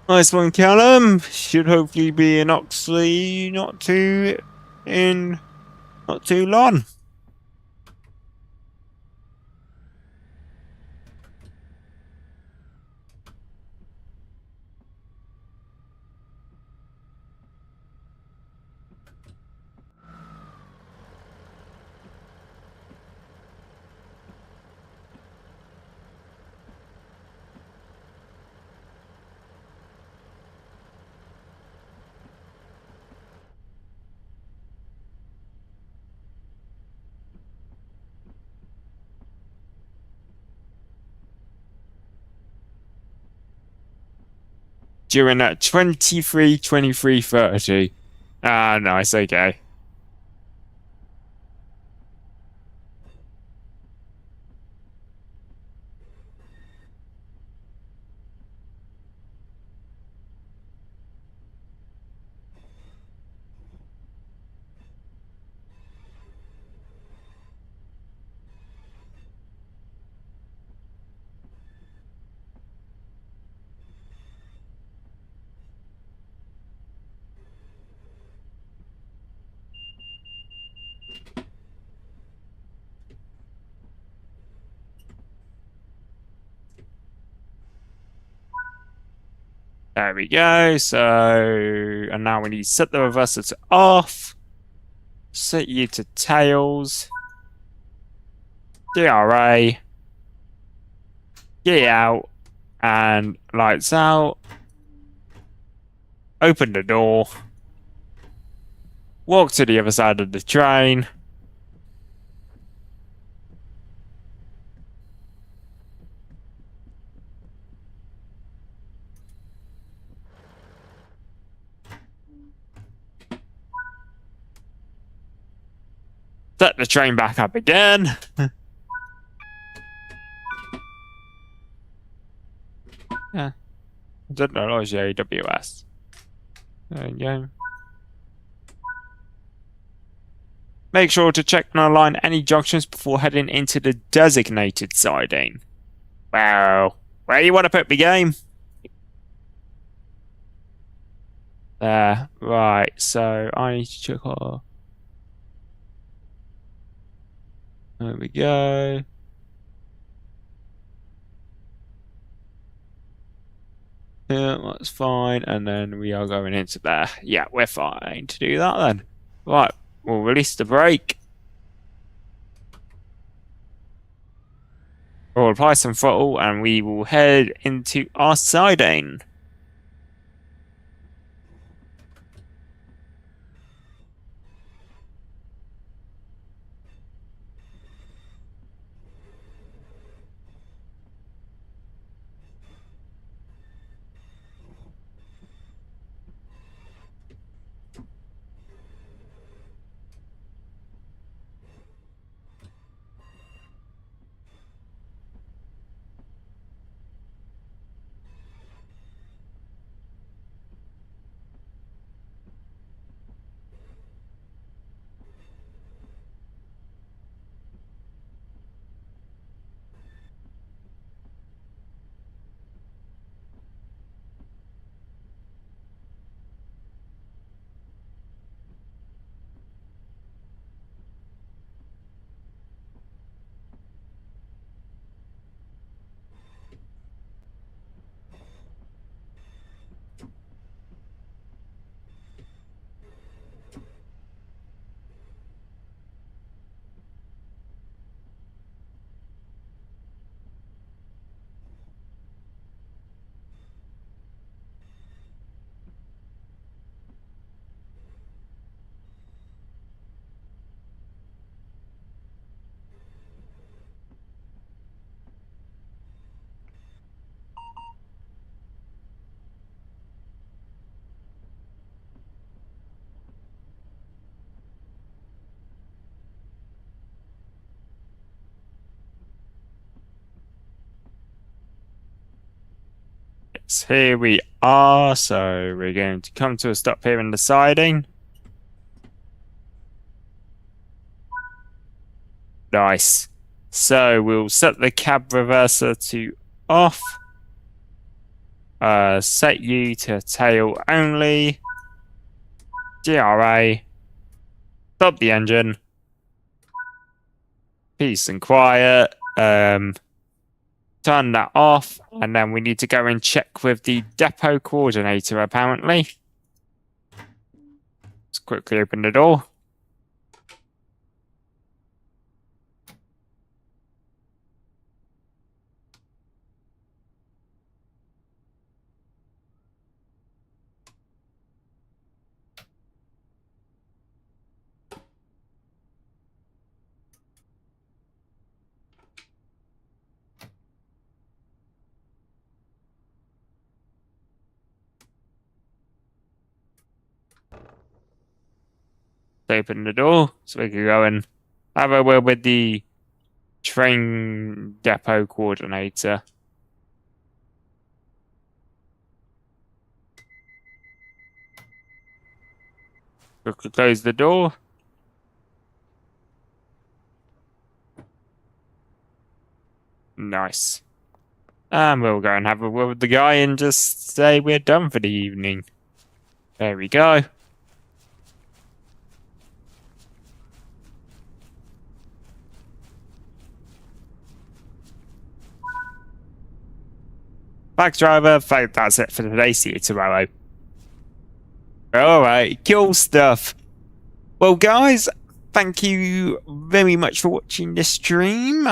Nice one, Callum. Should hopefully be in Oxley not too long. During that 23, 23, 30. Ah, nice, okay. There we go. So, and now we need to set the reverser to off. Set you to tails. DRA. Get out. And lights out. Open the door. Walk to the other side of the train. Set the train back up again. Yeah. Technology AWS. There you go. Make sure to check and align any junctions before heading into the designated siding. Wow. Where you want to put me, game? There. Right. So I need to check our. There we go. Yeah, that's fine. And then we are going into there. Yeah, we're fine to do that then. Right, we'll release the brake. We'll apply some throttle and we will head into our siding. Yes, here we are. So we're going to come to a stop here in the siding. Nice. So we'll set the cab reverser to off. Set you to tail only. DRA. Stop the engine. Peace and quiet. Turn that off, and then we need to go and check with the depot coordinator, apparently. Let's quickly open the door. Open the door so we can go and have a word with the train depot coordinator. Quickly close the door. Nice. And we'll go and have a word with the guy and just say we're done for the evening. There we go. Thanks, driver. That's it for today. See you tomorrow. Alright, cool stuff. Well, guys, thank you very much for watching this stream.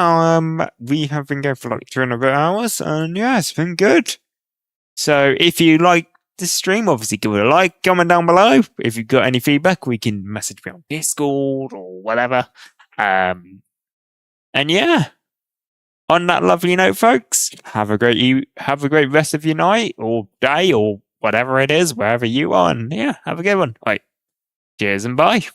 We have been going for like 300 hours, and yeah, it's been good. So if you like this stream, obviously give it a like, comment down below. If you've got any feedback, we can message me on Discord or whatever. And yeah, on that lovely note, folks, have a great rest of your night or day or whatever it is, wherever you are. And yeah, have a good one. Right. Cheers and bye.